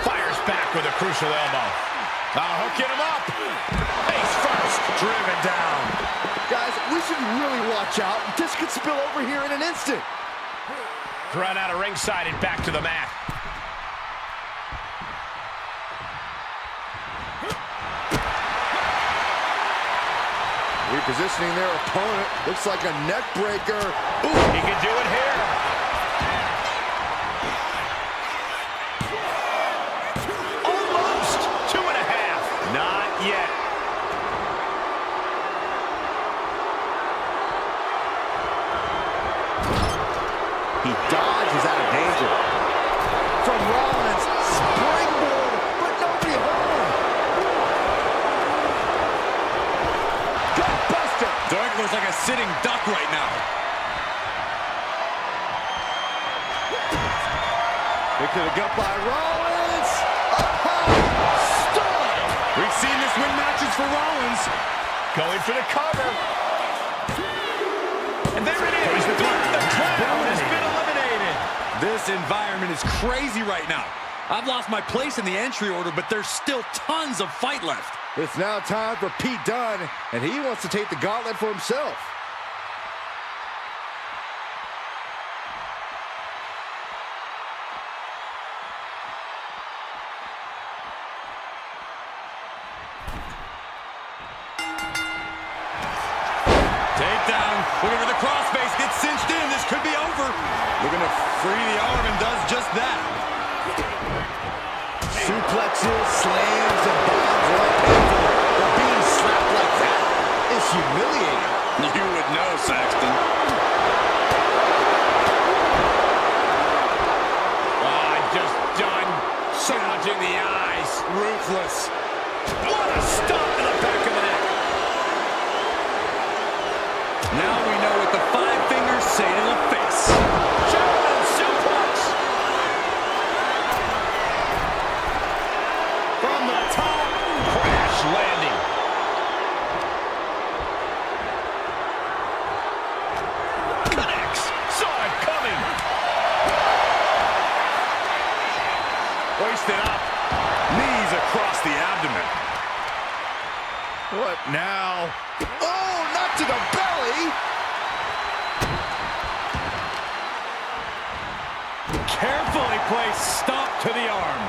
Fires back with a crucial elbow. Hooking him up. Face first. Driven down. Guys, we should really watch out. This could spill over here in an instant. Thrown out of ringside and back to the mat. Repositioning their opponent. Looks like a neck breaker. Ooh, he can do it here. Almost 2.5. Not yet. He dodges out of danger. From Rollins, springboard, but no It could have got by Rollins. Stop! We've seen this win matches for Rollins. Going for the cover. And there it is. The Clown has been eliminated. This environment is crazy right now. I've lost my place in the entry order, but there's still tons of fight left. It's now time for Pete Dunne, and he wants to take the gauntlet for himself. Takedown. Looking for the crossface. Gets cinched in. This could be over. Looking to free the arm and does just that. Suplexes, slams, and bombs are all painful, but being slapped like that is humiliating. You would know, Saxton. Just done. Gouging the eyes. Ruthless. What a stomp to the back of the neck. Now we know what the 5 fingers say to the face. German suplex. From the top. Crash landing. Connects. Saw it coming. Hoisted up. Knees across the abdomen. What now? Oh, not to the belly! Carefully placed stomp to the arm.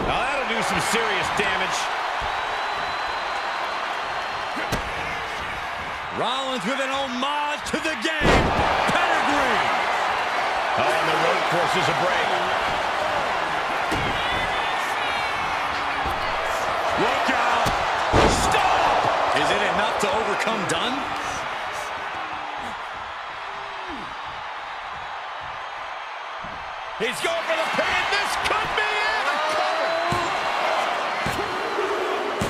Now that'll do some serious damage. Rollins with an homage to the game. Pedigree. Oh, and the road forces a break. Look out. Stop. Is it enough to overcome Dunne? He's going for the pin. This could be it. The cover.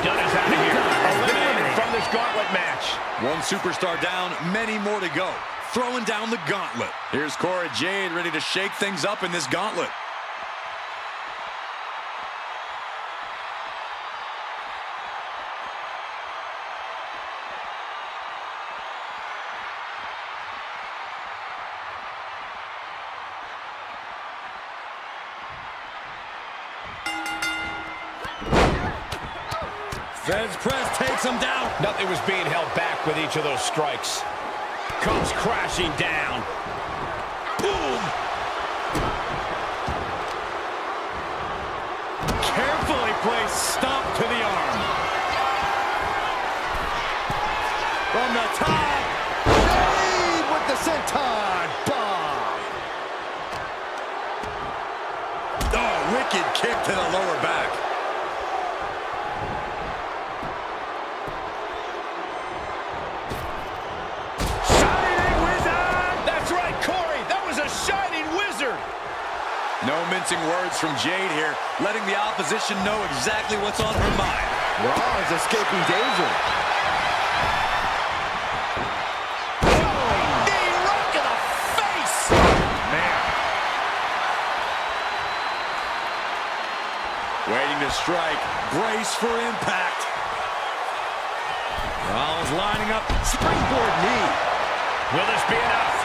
Dunne is out of here. Eliminated from this gauntlet match. One superstar down, many more to go. Throwing down the gauntlet. Here's Cora Jade ready to shake things up in this gauntlet. Feds press takes him down. Nothing was being held back with each of those strikes. Comes crashing down. Boom! Carefully placed stomp to the arm. From the top. Jade with the senton bomb. Oh, wicked kick to the lower back. No mincing words from Jade here, letting the opposition know exactly what's on her mind. Braun's escaping danger. Knee rock in the face! Man. Waiting to strike. Brace for impact. Rollins lining up. Springboard knee. Will this be enough?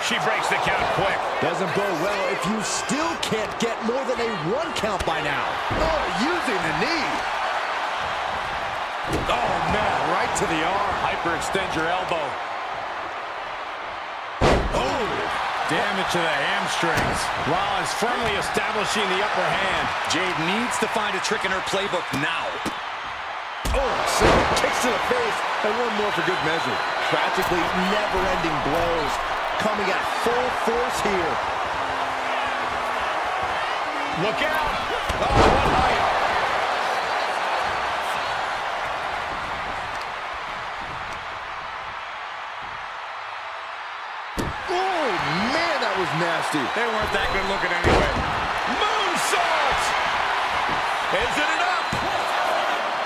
She breaks the count quick. Doesn't bode well if you still can't get more than a 1 count by now. Oh, using the knee. Oh, man, right to the arm. Hyperextend your elbow. Oh, damage to the hamstrings. Rollins firmly establishing the upper hand. Jade needs to find a trick in her playbook now. Oh, several kicks to the face, and one more for good measure. Practically never-ending blows. Coming at full force here. Look out! Oh, what height! Oh, man, that was nasty. They weren't that good looking anyway. Moonsault! Is it enough?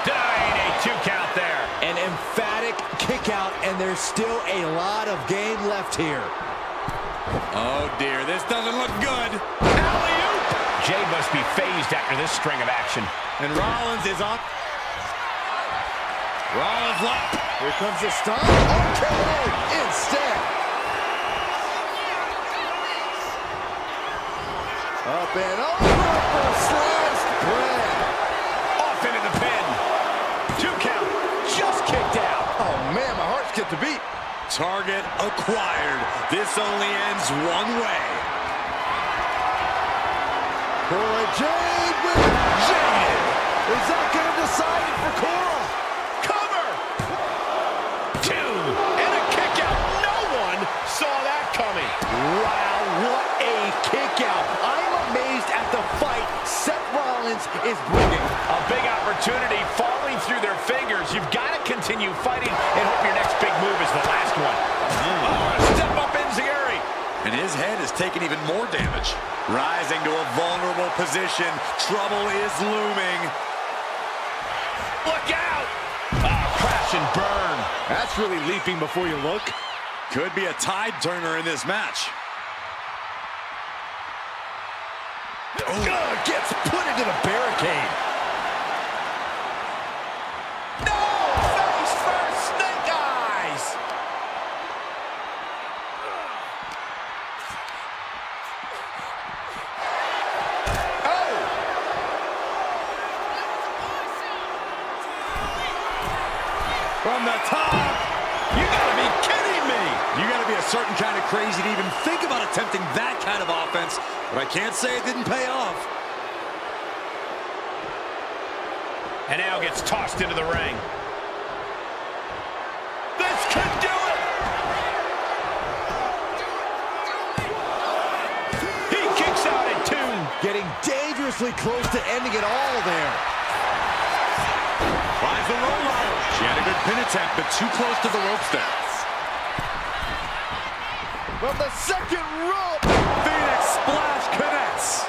Dying a 2 count there. An emphatic kick out, and there's still a lot of game left here. Oh dear, this doesn't look good. Alley-oop! Jade must be phased after this string of action. And Rollins is up. Rollins left. Here comes the stun. Okay, instead. Up and over for sliced bread. Off into the pin. 2 count. Just kicked out. Oh man, my heart skipped a beat. Target acquired. This only ends one way. Cora Jade with Jade. Is that going to decide it for Cora? Cover. 2. And a kick out. No one saw that coming. Wow, what a kick out. I'm amazed at the fight Seth Rollins is bringing. A big opportunity falling through their fingers. You've got to continue fighting and hope your next big move is the last one. Oh, step up enziguri. And his head has taken even more damage. Rising to a vulnerable position. Trouble is looming. Look out! Crash and burn. That's really leaping before you look. Could be a tide turner in this match. Gets put into the barricade. No! Face first, snake eyes! Oh! From the top. You gotta be kidding me! You gotta be a certain kind of crazy to even think about attempting that kind of offense. But I can't say it didn't pay off. And now gets tossed into the ring. This could do it! He kicks out at 2. Getting dangerously close to ending it all there. Finds the roll-up. She had a good pin attempt, but too close to the ropes there. From the second rope. Phoenix splash connects.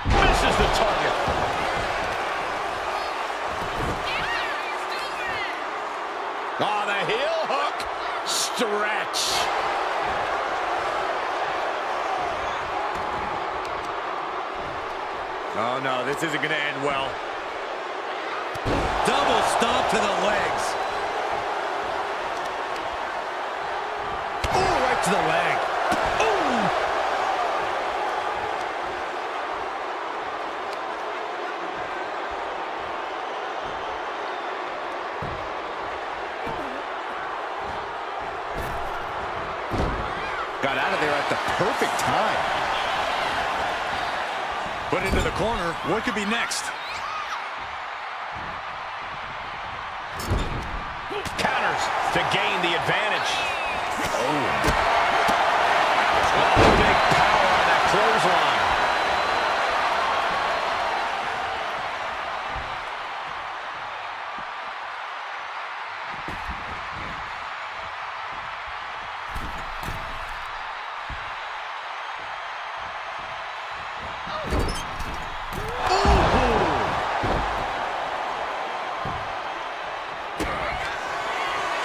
Misses the target. Oh, the heel hook. Stretch. Oh no, this isn't going to end well. Double stomp to the legs. Oh, right to the leg. Got out of there at the perfect time. Put into the corner. What could be next? Counters to gain the advantage. Oh, big power on that clothesline.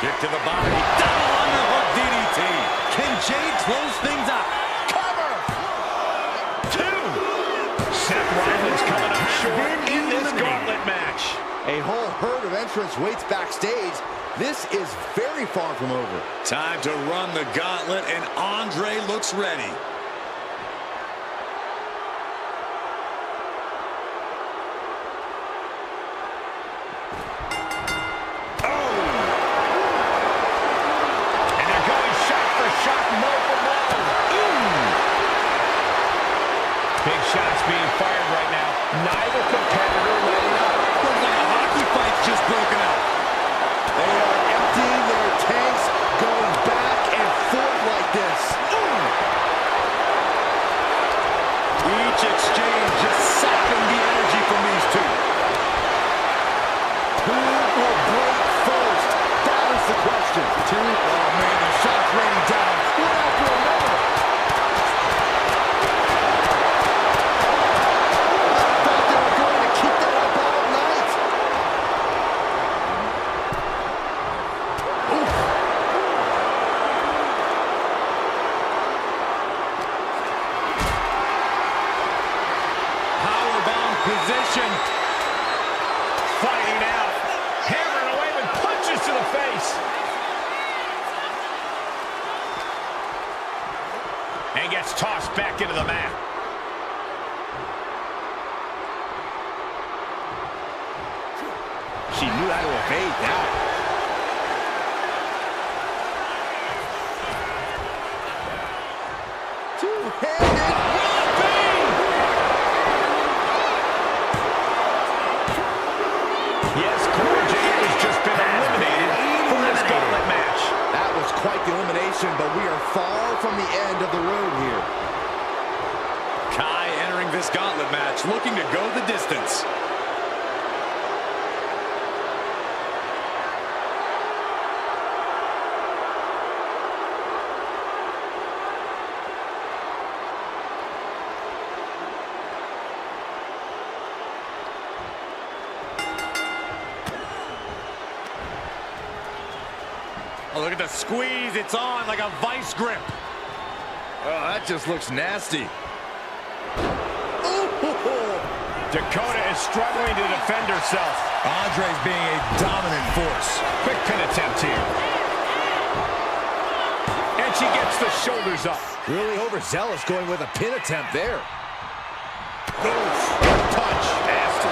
Kick to the body. Double underhook DDT. Can Jade close things up? Cover! 2. Seth Rollins coming up short in this gauntlet match. A whole herd of entrants waits backstage. This is very far from over. Time to run the gauntlet, and Andre looks ready. Big shots being fired right now. Neither competitor letting up. Looks like a hockey fight's just broken out. They are emptying their tanks, going back and forth like this. Each exchange just sapping the energy from these two. Who will break first? That is the question. 2. Oh man, the shots raining down. One after another. Thought they were going And gets tossed back into the mat. She knew how to evade that. Two-handed whopping! Yes, Cora Jade has just been eliminated from this gauntlet match. That was quite the elimination, but we are far from the end of the road here. Kai entering this gauntlet match, looking to go the distance. Oh, look at the squeeze. It's on like a vice grip. Oh, that just looks nasty. Dakota is struggling to defend herself. Andre's being a dominant force. Quick pin attempt here. And she gets the shoulders up. Really overzealous going with a pin attempt there. Oof. Punch. Nasty.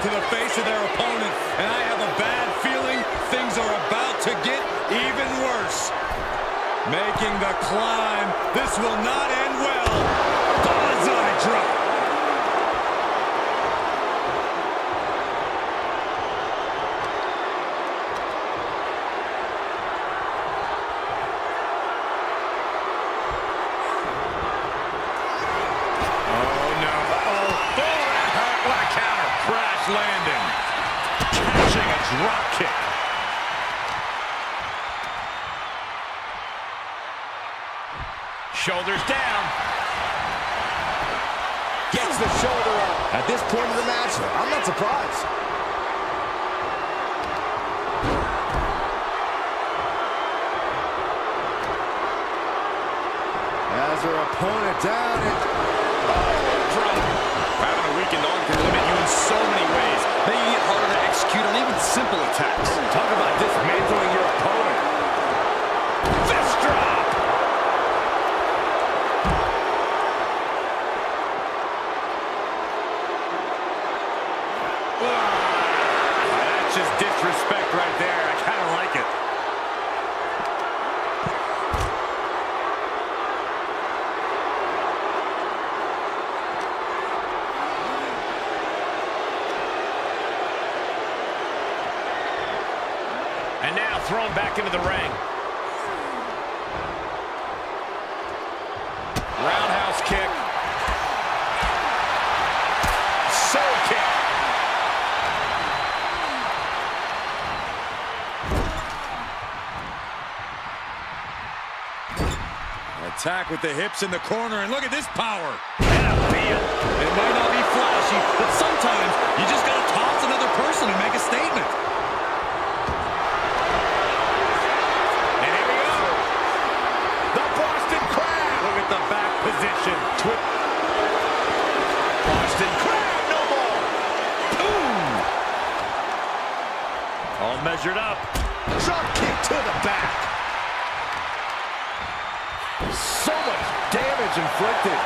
To the face of their opponent, and I have a bad feeling things are about to get even worse. Making the climb. This will not end well. Bullseye drop. Landing. Catching a drop kick. Shoulders down. Gets the shoulder up. At this point of the match, I'm not surprised. Has her opponent down and Drop. Having a weakened arm can limit you in so many ways, making it harder to execute on even simple attacks. talk about dismantling your opponent. Fist drop. That's just disrespect right there. I kind of like it. And now thrown back into the ring. Roundhouse kick. Soul kick. Attack with the hips in the corner, and look at this power. And a beat. It might not be flashy, but sometimes you just got to toss another person and make a statement. Position. Boston Crab, no more. Boom. All measured up. Drop kick to the back. So much damage inflicted.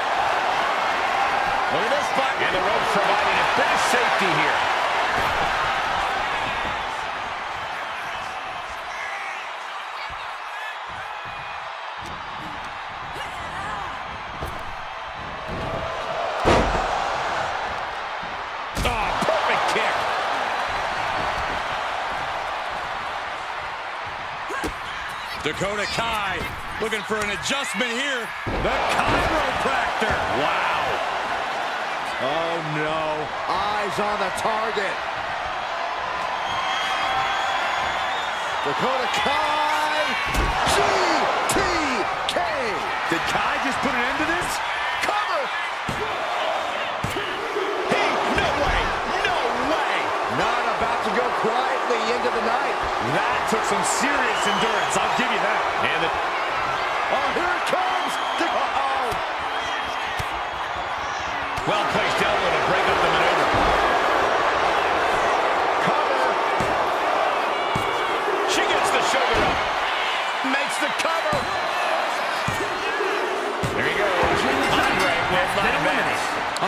Look at this spot. And the ropes providing a bit of safety here. Dakota Kai looking for an adjustment here. The chiropractor. Wow. Oh, no. Eyes on the target. Dakota Kai. GTK. Did Kai just put an end to this? Cover. Hey, no way. No way. Not about to go quietly into the night. That took some serious endurance. I'll give you that. And Oh, here it comes. Uh-oh.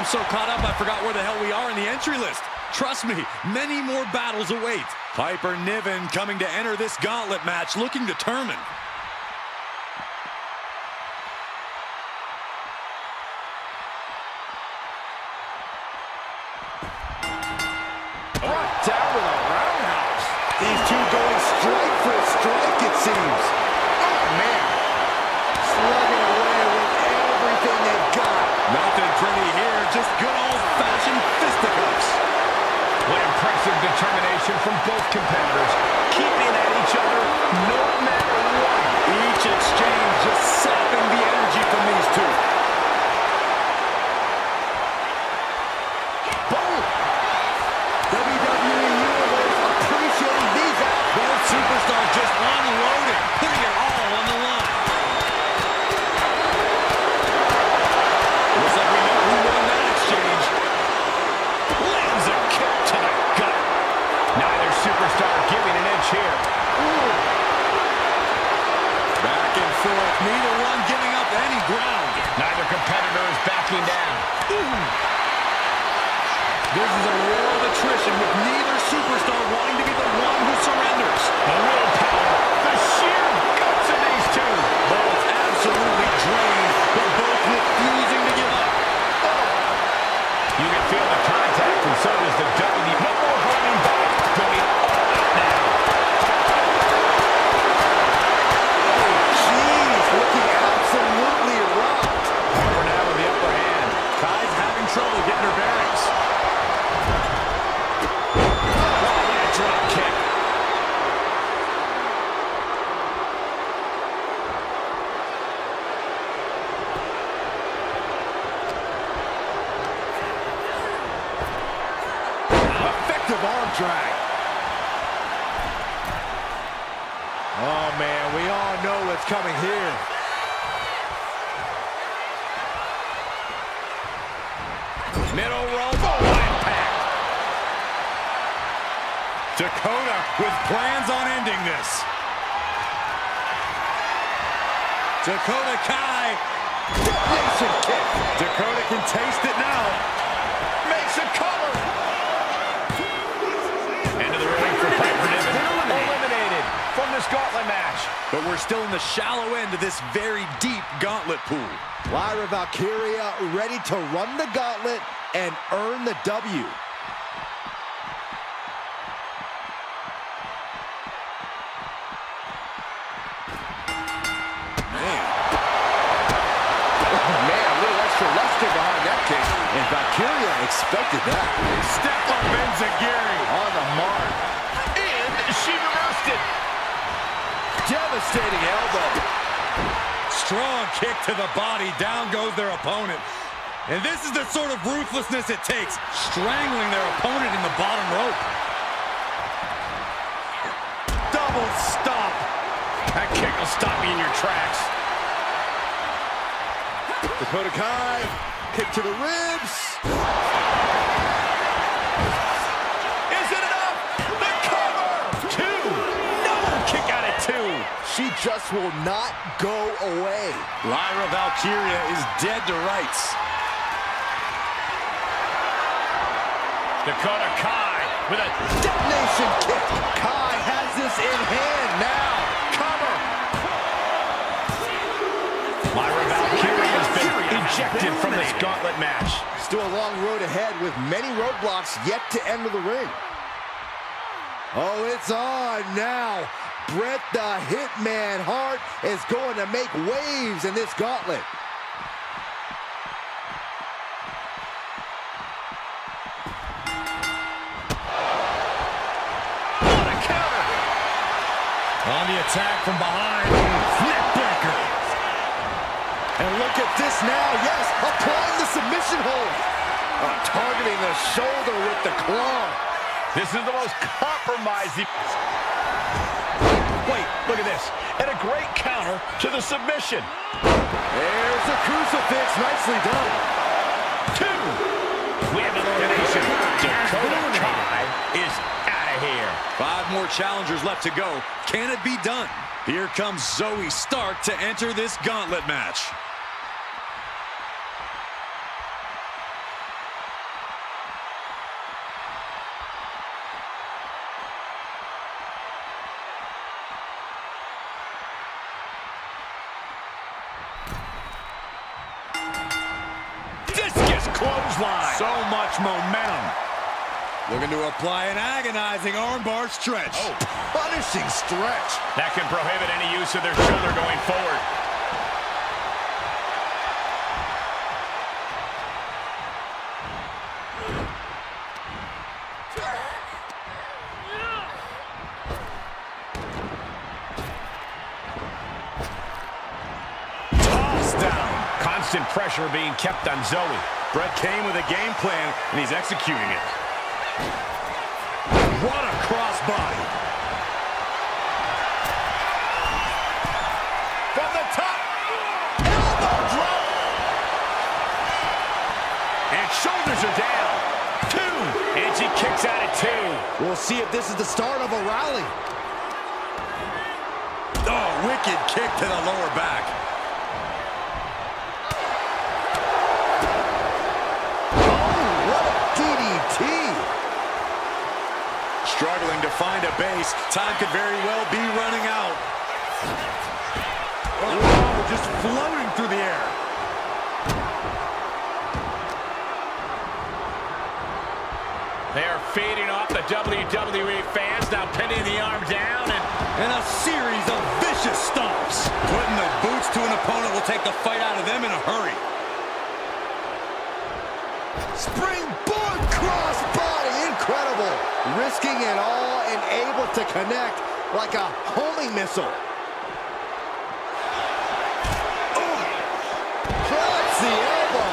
so caught up I forgot where the hell we are in the entry list. Trust me, many more battles await. Piper Niven coming to enter this gauntlet match looking determined. Down with a roundhouse. These two going strike for strike, it seems. Oh, man. Slugging away with everything they've got. Nothing pretty here, just good old-fashioned fisticuffs. What impressive determination from both competitors, keeping at each other no matter what. Each exchange just sapping the energy from these two. Superstars just unloading, putting it all on the line. Looks like we know who won that exchange. Lands a kick to the gut. Neither superstar giving an inch here. Ooh. Back and forth, neither one giving up any ground. Neither competitor is backing down. Ooh. This is a war of attrition with neither superstar wanting to be the one who surrenders. The willpower, the sheer guts of these two. Both absolutely drained, but both refusing to give up. You can feel the contact, and so does the W. No more holding back, going all out now. Oh, jeez, looking absolutely rocked. Harper now with the upper hand. Kai's having trouble getting her bearings. Drop kick. Effective arm drag. Oh, man, we all know what's coming here. Middle rope. Oh, impact. Dakota with plans on ending this. Dakota Kai. Detonation kick. Dakota can taste it now. Makes a cover. End of the ring for Piper Niven. Eliminated from this gauntlet match. But we're still in the shallow end of this very deep gauntlet pool. Lyra Valkyria ready to run the gauntlet and earn the W. And Valkyria expected that. Step up Enziguri On the mark. And she reversed it. Devastating elbow. Strong kick to the body. Down goes their opponent. And this is the sort of ruthlessness it takes, strangling their opponent in the bottom rope. Double stop. That kick will stop you in your tracks. Dakota Kai. Kick to the ribs. Is it enough? The cover. 2. No. Kick out at 2. She just will not go away. Lyra Valkyria is dead to rights. Dakota Kai with a Detonation kick. Kai has this in hand now. cover. Lyra Valkyria has been ejected from this gauntlet match. Still a long road ahead with many roadblocks yet to enter the ring. Oh, it's on now. Bret the Hitman Hart is going to make waves in this gauntlet. What a counter. On the attack from behind. Neckbreaker. And look at this now. Yes, applying the submission hold. Targeting the shoulder with the claw. This is the most compromising. Wait, look at this. And a great counter to the submission. There's the crucifix. Nicely done. 2. We have an elimination. Dakota Kai is out of here. 5 more challengers left to go. Can it be done? Here comes Zoey Stark to enter this gauntlet match. So much momentum. Looking to apply an agonizing armbar stretch. Oh, punishing stretch. That can prohibit any use of their shoulder going forward. Constant pressure being kept on Zoey. Bret came with a game plan, and he's executing it. What a crossbody. From the top. Elbow drop. And shoulders are down. 2. And she kicks out at 2. We'll see if this is the start of a rally. Oh, wicked kick to the lower back. Struggling to find a base. Time could very well be running out. Oh, just floating through the air. They are feeding off the WWE fans, now pinning the arm down and a series of vicious stomps. Putting the boots to an opponent will take the fight out of them in a hurry. Springboard crossbody, incredible. Risking it all and able to connect like a homing missile. Oh, drops the elbow.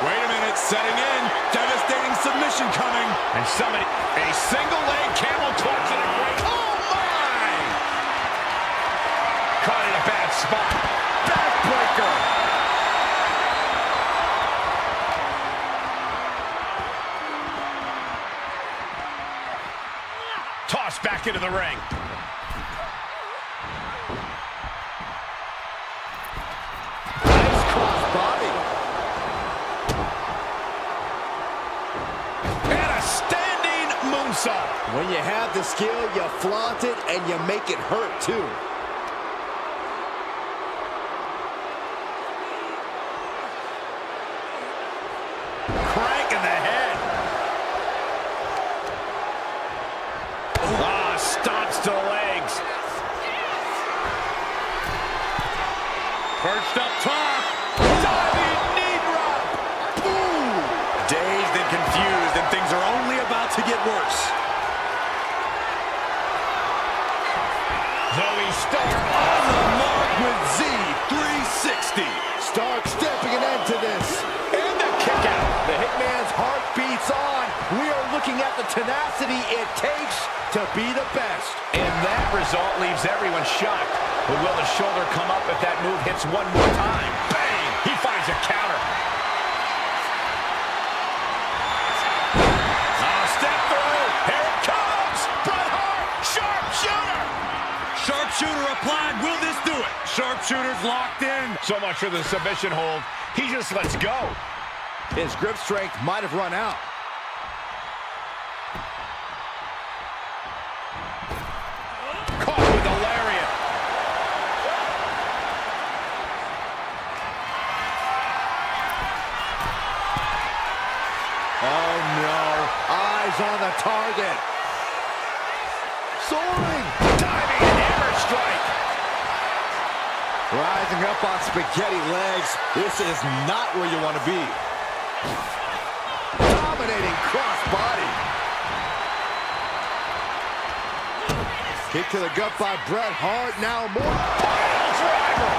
Wait a minute, setting in. Devastating submission coming. And somebody, a single leg camel clutch and a great. Oh my! Caught in a bad spot. Backbreaker. Tossed back into the ring. Nice crossbody. And a standing moonsault. When you have the skill, you flaunt it and you make it hurt too. Crank in the head. Stomps to the legs. Perched up top. Diving knee drop. Ooh. Dazed and confused, and things are only about to get worse. Zoey Stark On the mark with Z360. Stark stepping an end to this. and the kick out. The Hitman's heart beats on. We are looking at the tenacity it takes to be the best. And that result leaves everyone shocked. But will the shoulder come up if that move hits one more time? Bang! He finds a counter. Step through. Here it comes. Bret Hart. Sharpshooter. Sharpshooter applied. Will this do it? Sharpshooter's locked in. So much for the submission hold. He just lets go. His grip strength might have run out. Caught with a lariat. Oh no, eyes on the target. Soaring. Diving hammer strike. Rising up on spaghetti legs. This is not where you want to be. Dominating crossbody. Kick to the gut by Bret Hart. Now more. Pile driver.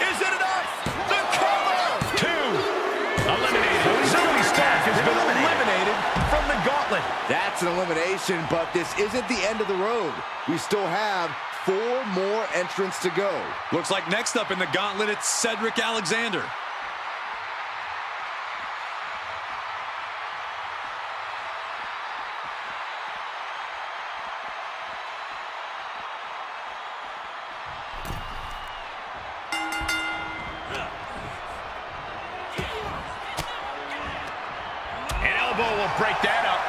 Is it enough? The cover. 2. Eliminated. Zoey Stark has been eliminated from the gauntlet. That's an elimination, but this isn't the end of the road. We still have 4 more entrants to go. Looks like next up in the gauntlet, it's Cedric Alexander. An elbow will break that up.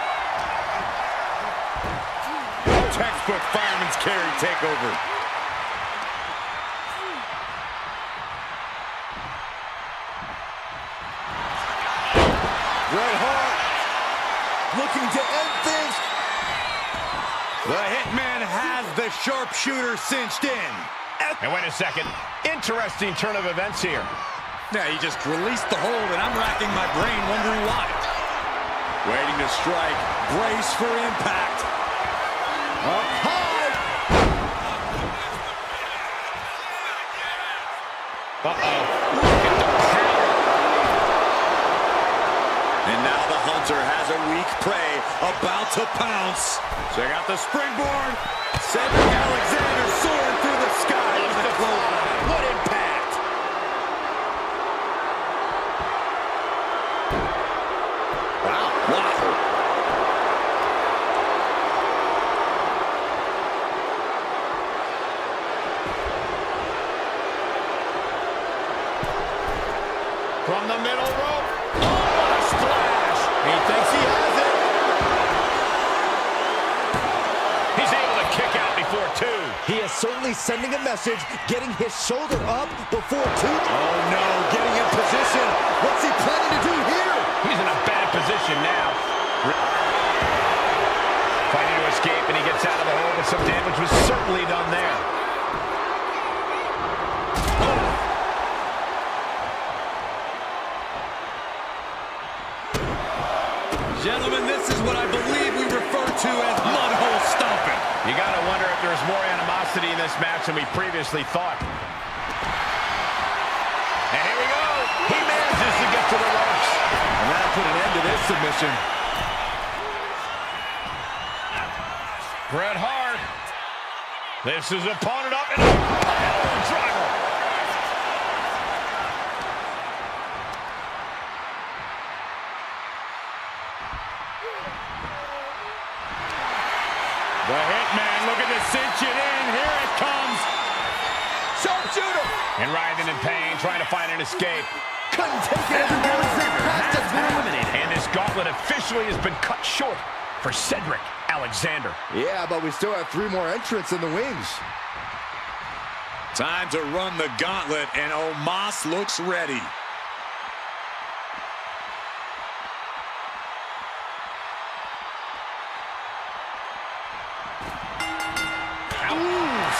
Textbook fireman's carry takeover. The Hitman has the sharpshooter cinched in. And wait a second. Interesting turn of events here. Yeah, he just released the hold, and I'm racking my brain wondering why. Waiting to strike. Brace for impact. Up high. Uh-oh. Look at the power. And now the hunter has a weak prey about to pounce. Check out the springboard. Cedric Alexander soaring through the sky. What impact! Wow. From the middle rope. Oh, what a splash. He thinks he has it. He's able to kick out before two. He is certainly sending a message, getting his shoulder up before two. Oh, no, getting in position. What's he planning to do here? He's in a bad position now. Fighting to escape, and he gets out of the hole, but some damage was certainly done there. Gentlemen, this is what I believe we refer to as mud hole stomping. You got to wonder if there's more animosity in this match than we previously thought. And here we go. He manages to get to the ropes. And that'll put an end to this submission. Bret Hart lifts his opponent up and a power driver. The Hitman looking to cinch it in. Here it comes. Sharpshooter! And writhing in pain, trying to find an escape. Couldn't take it anymore. Has been eliminated. And this gauntlet officially has been cut short for Cedric Alexander. Yeah, but we still have 3 more entrants in the wings. Time to run the gauntlet, and Omos looks ready.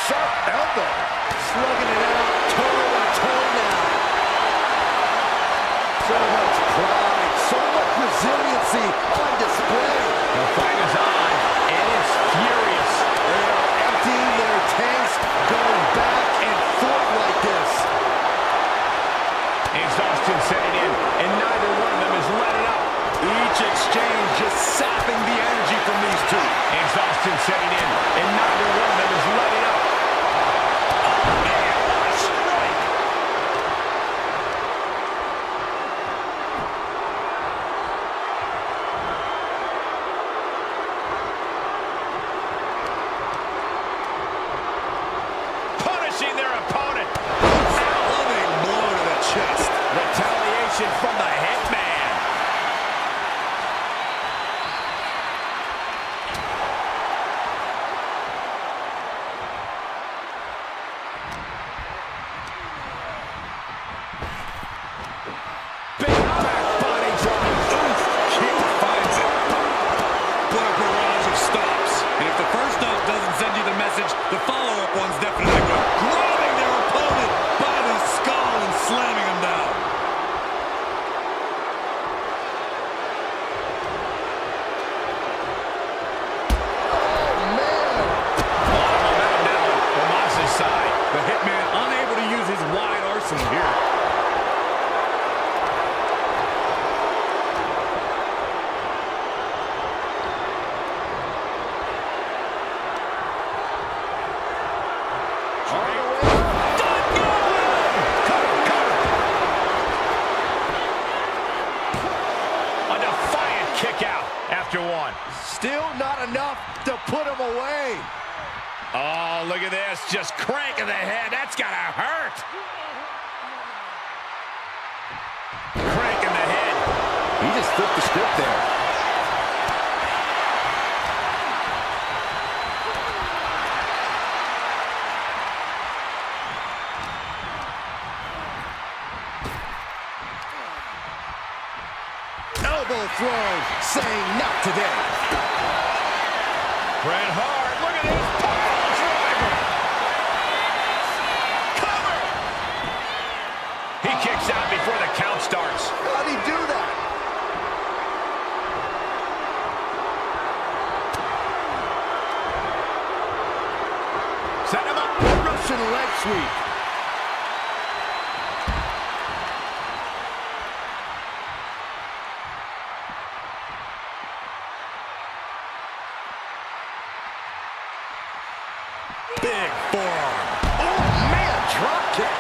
Sharp elbow. Slugging it out, toe to toe now. So much pride, so much resiliency on display. The fight is on, and it's furious. They are emptying their tanks, going back and forth like this. Exhaustion setting in, and neither one of them is letting up. Each exchange just sapping the energy from these two. Exhaustion setting in, and neither one of them is letting up. Punishing their opponent. Loving blow to the chest. Retaliation from the Hitman. Big back body drop. Oof, kick finds it. What a barrage of stops. And if the first stop doesn't send you the message, the follow-up ones definitely will. Grabbing their opponent by the skull and slamming him down. A lot of momentum now on Omos' side. The Hitman unable to use his wide arsenal here. A defiant kick out after one. Still not enough to put him away. Oh, look at this. Just cranking the head. That's got to hurt. Cranking the head. He just flipped the script there. Elbow throw, saying not today. Bret Hart before the count starts. How'd he do that? Set him up. Russian leg sweep. Big forearm. Oh, man, drop kick.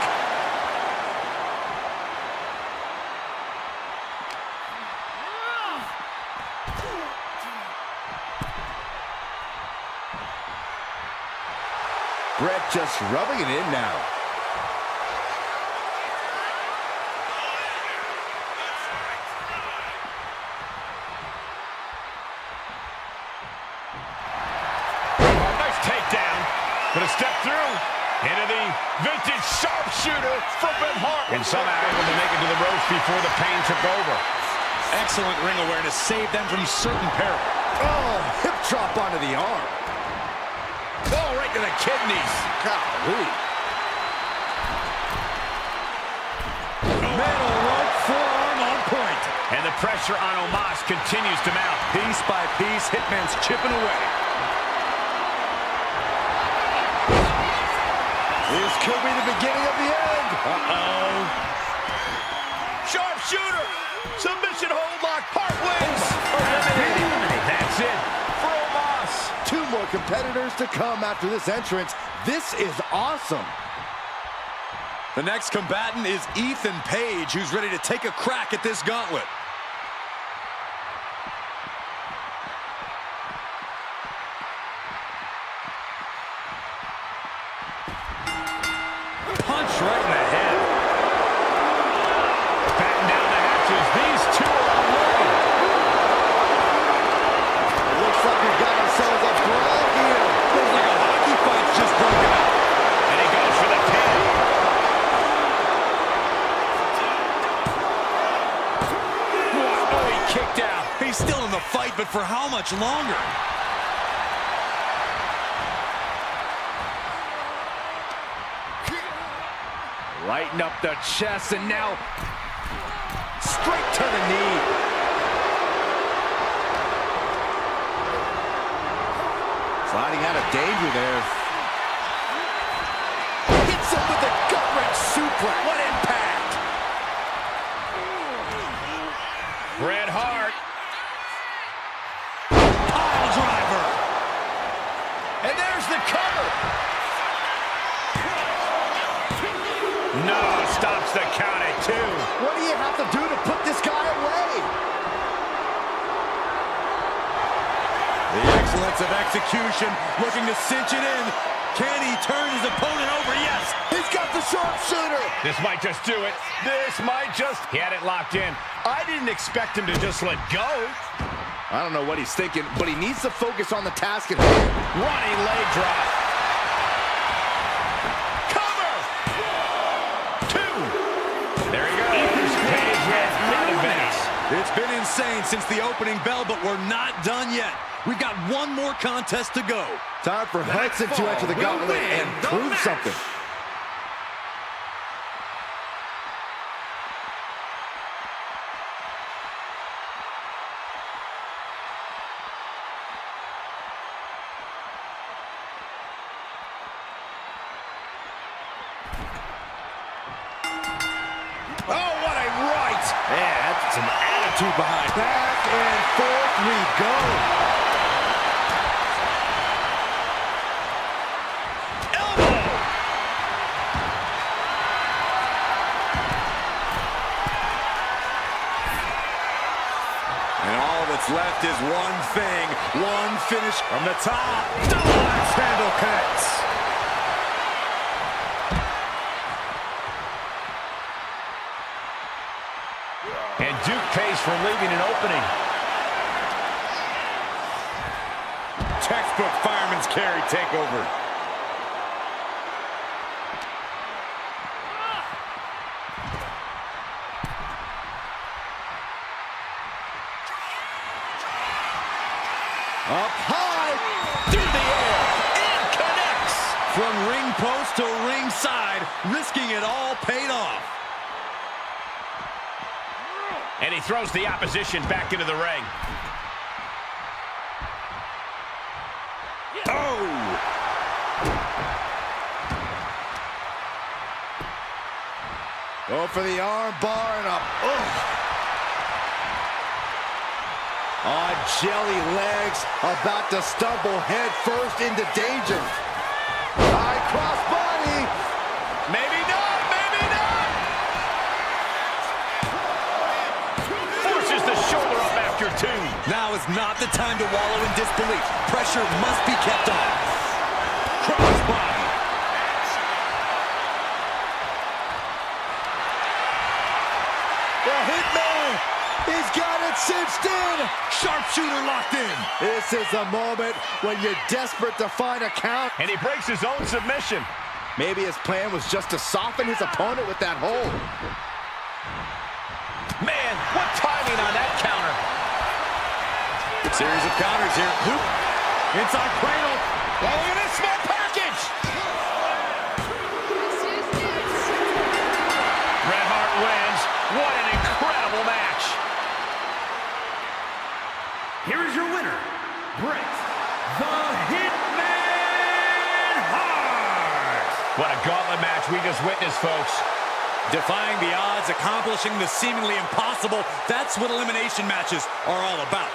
Bret just rubbing it in now. Nice takedown. Gonna step through into the vintage sharpshooter from Bret Hart. And somehow able to make it to the ropes before the pain took over. Excellent ring awareness saved them from certain peril. Oh, hip drop onto the arm. Oh, right to the kidneys. Golly. Middle rope forearm on point. And the pressure on Omos continues to mount. Piece by piece, Hitman's chipping away. This could be the beginning of the end. Uh-oh. Sharpshooter. Submission hold lock. Hart wins. Eliminated. That's it for Omos. 2 more competitors to come after this entrance. This is awesome. The next combatant is Ethan Page, who's ready to take a crack at this gauntlet. Punch right in the head. Batten down the hatches. These two are unloading. Looks like we've got ourselves a brawl here. Feels like a hockey fight's just broken out. And he goes for the pin. Oh, he kicked out. He's still in the fight, but for how much longer? Lighten up the chest, and now straight to the knee. Sliding out of danger there. Hits him with a gut-wrench suplex. What impact! Bret Hart. Pile driver. And there's the cover. No, stops the count at 2. What do you have to do to put this guy away? The excellence of execution, looking to cinch it in. Can he turn his opponent over? Yes. He's got the sharpshooter. This might just do it. This might just... He had it locked in. I didn't expect him to just let go. I don't know what he's thinking, but he needs to focus on the task at hand. Running leg drop. Cover! 2. There he goes. Page with out of base. It's been insane since the opening bell, but we're not done yet. We've got one more contest to go. Time for Hudson to enter the gauntlet and prove something. Oh, what a right! Yeah, that's some attitude behind. Back and forth we go. Elbow! And all that's left is one thing, one finish from the top. Double axe handle connects. And Duke pays for leaving an opening. Textbook fireman's carry takeover. Up high. Through the air. And connects. From ring post to ringside, risking it all paid off. And he throws the opposition back into the ring. Oh! Go for the arm bar and up. On jelly legs, about to stumble head first into danger. High cross body. Maybe not, maybe not. Forces the shoulder up after 2. Now is not the time to wallow in disbelief. Pressure must be kept on. Cross body. The Hitman, he's got it cinched in. Sharpshooter locked in. This is a moment when you're desperate to find a count. And he breaks his own submission. Maybe his plan was just to soften his opponent with that hold. Man, what timing on that counter. Series of counters here. Loop. Inside cradle. Oh, look at this small package. Bret Hart wins. What an incredible match. Here is your winner, Bret the Hitman Hart. What a gauntlet match we just witnessed, folks. Defying the odds, accomplishing the seemingly impossible. That's what elimination matches are all about.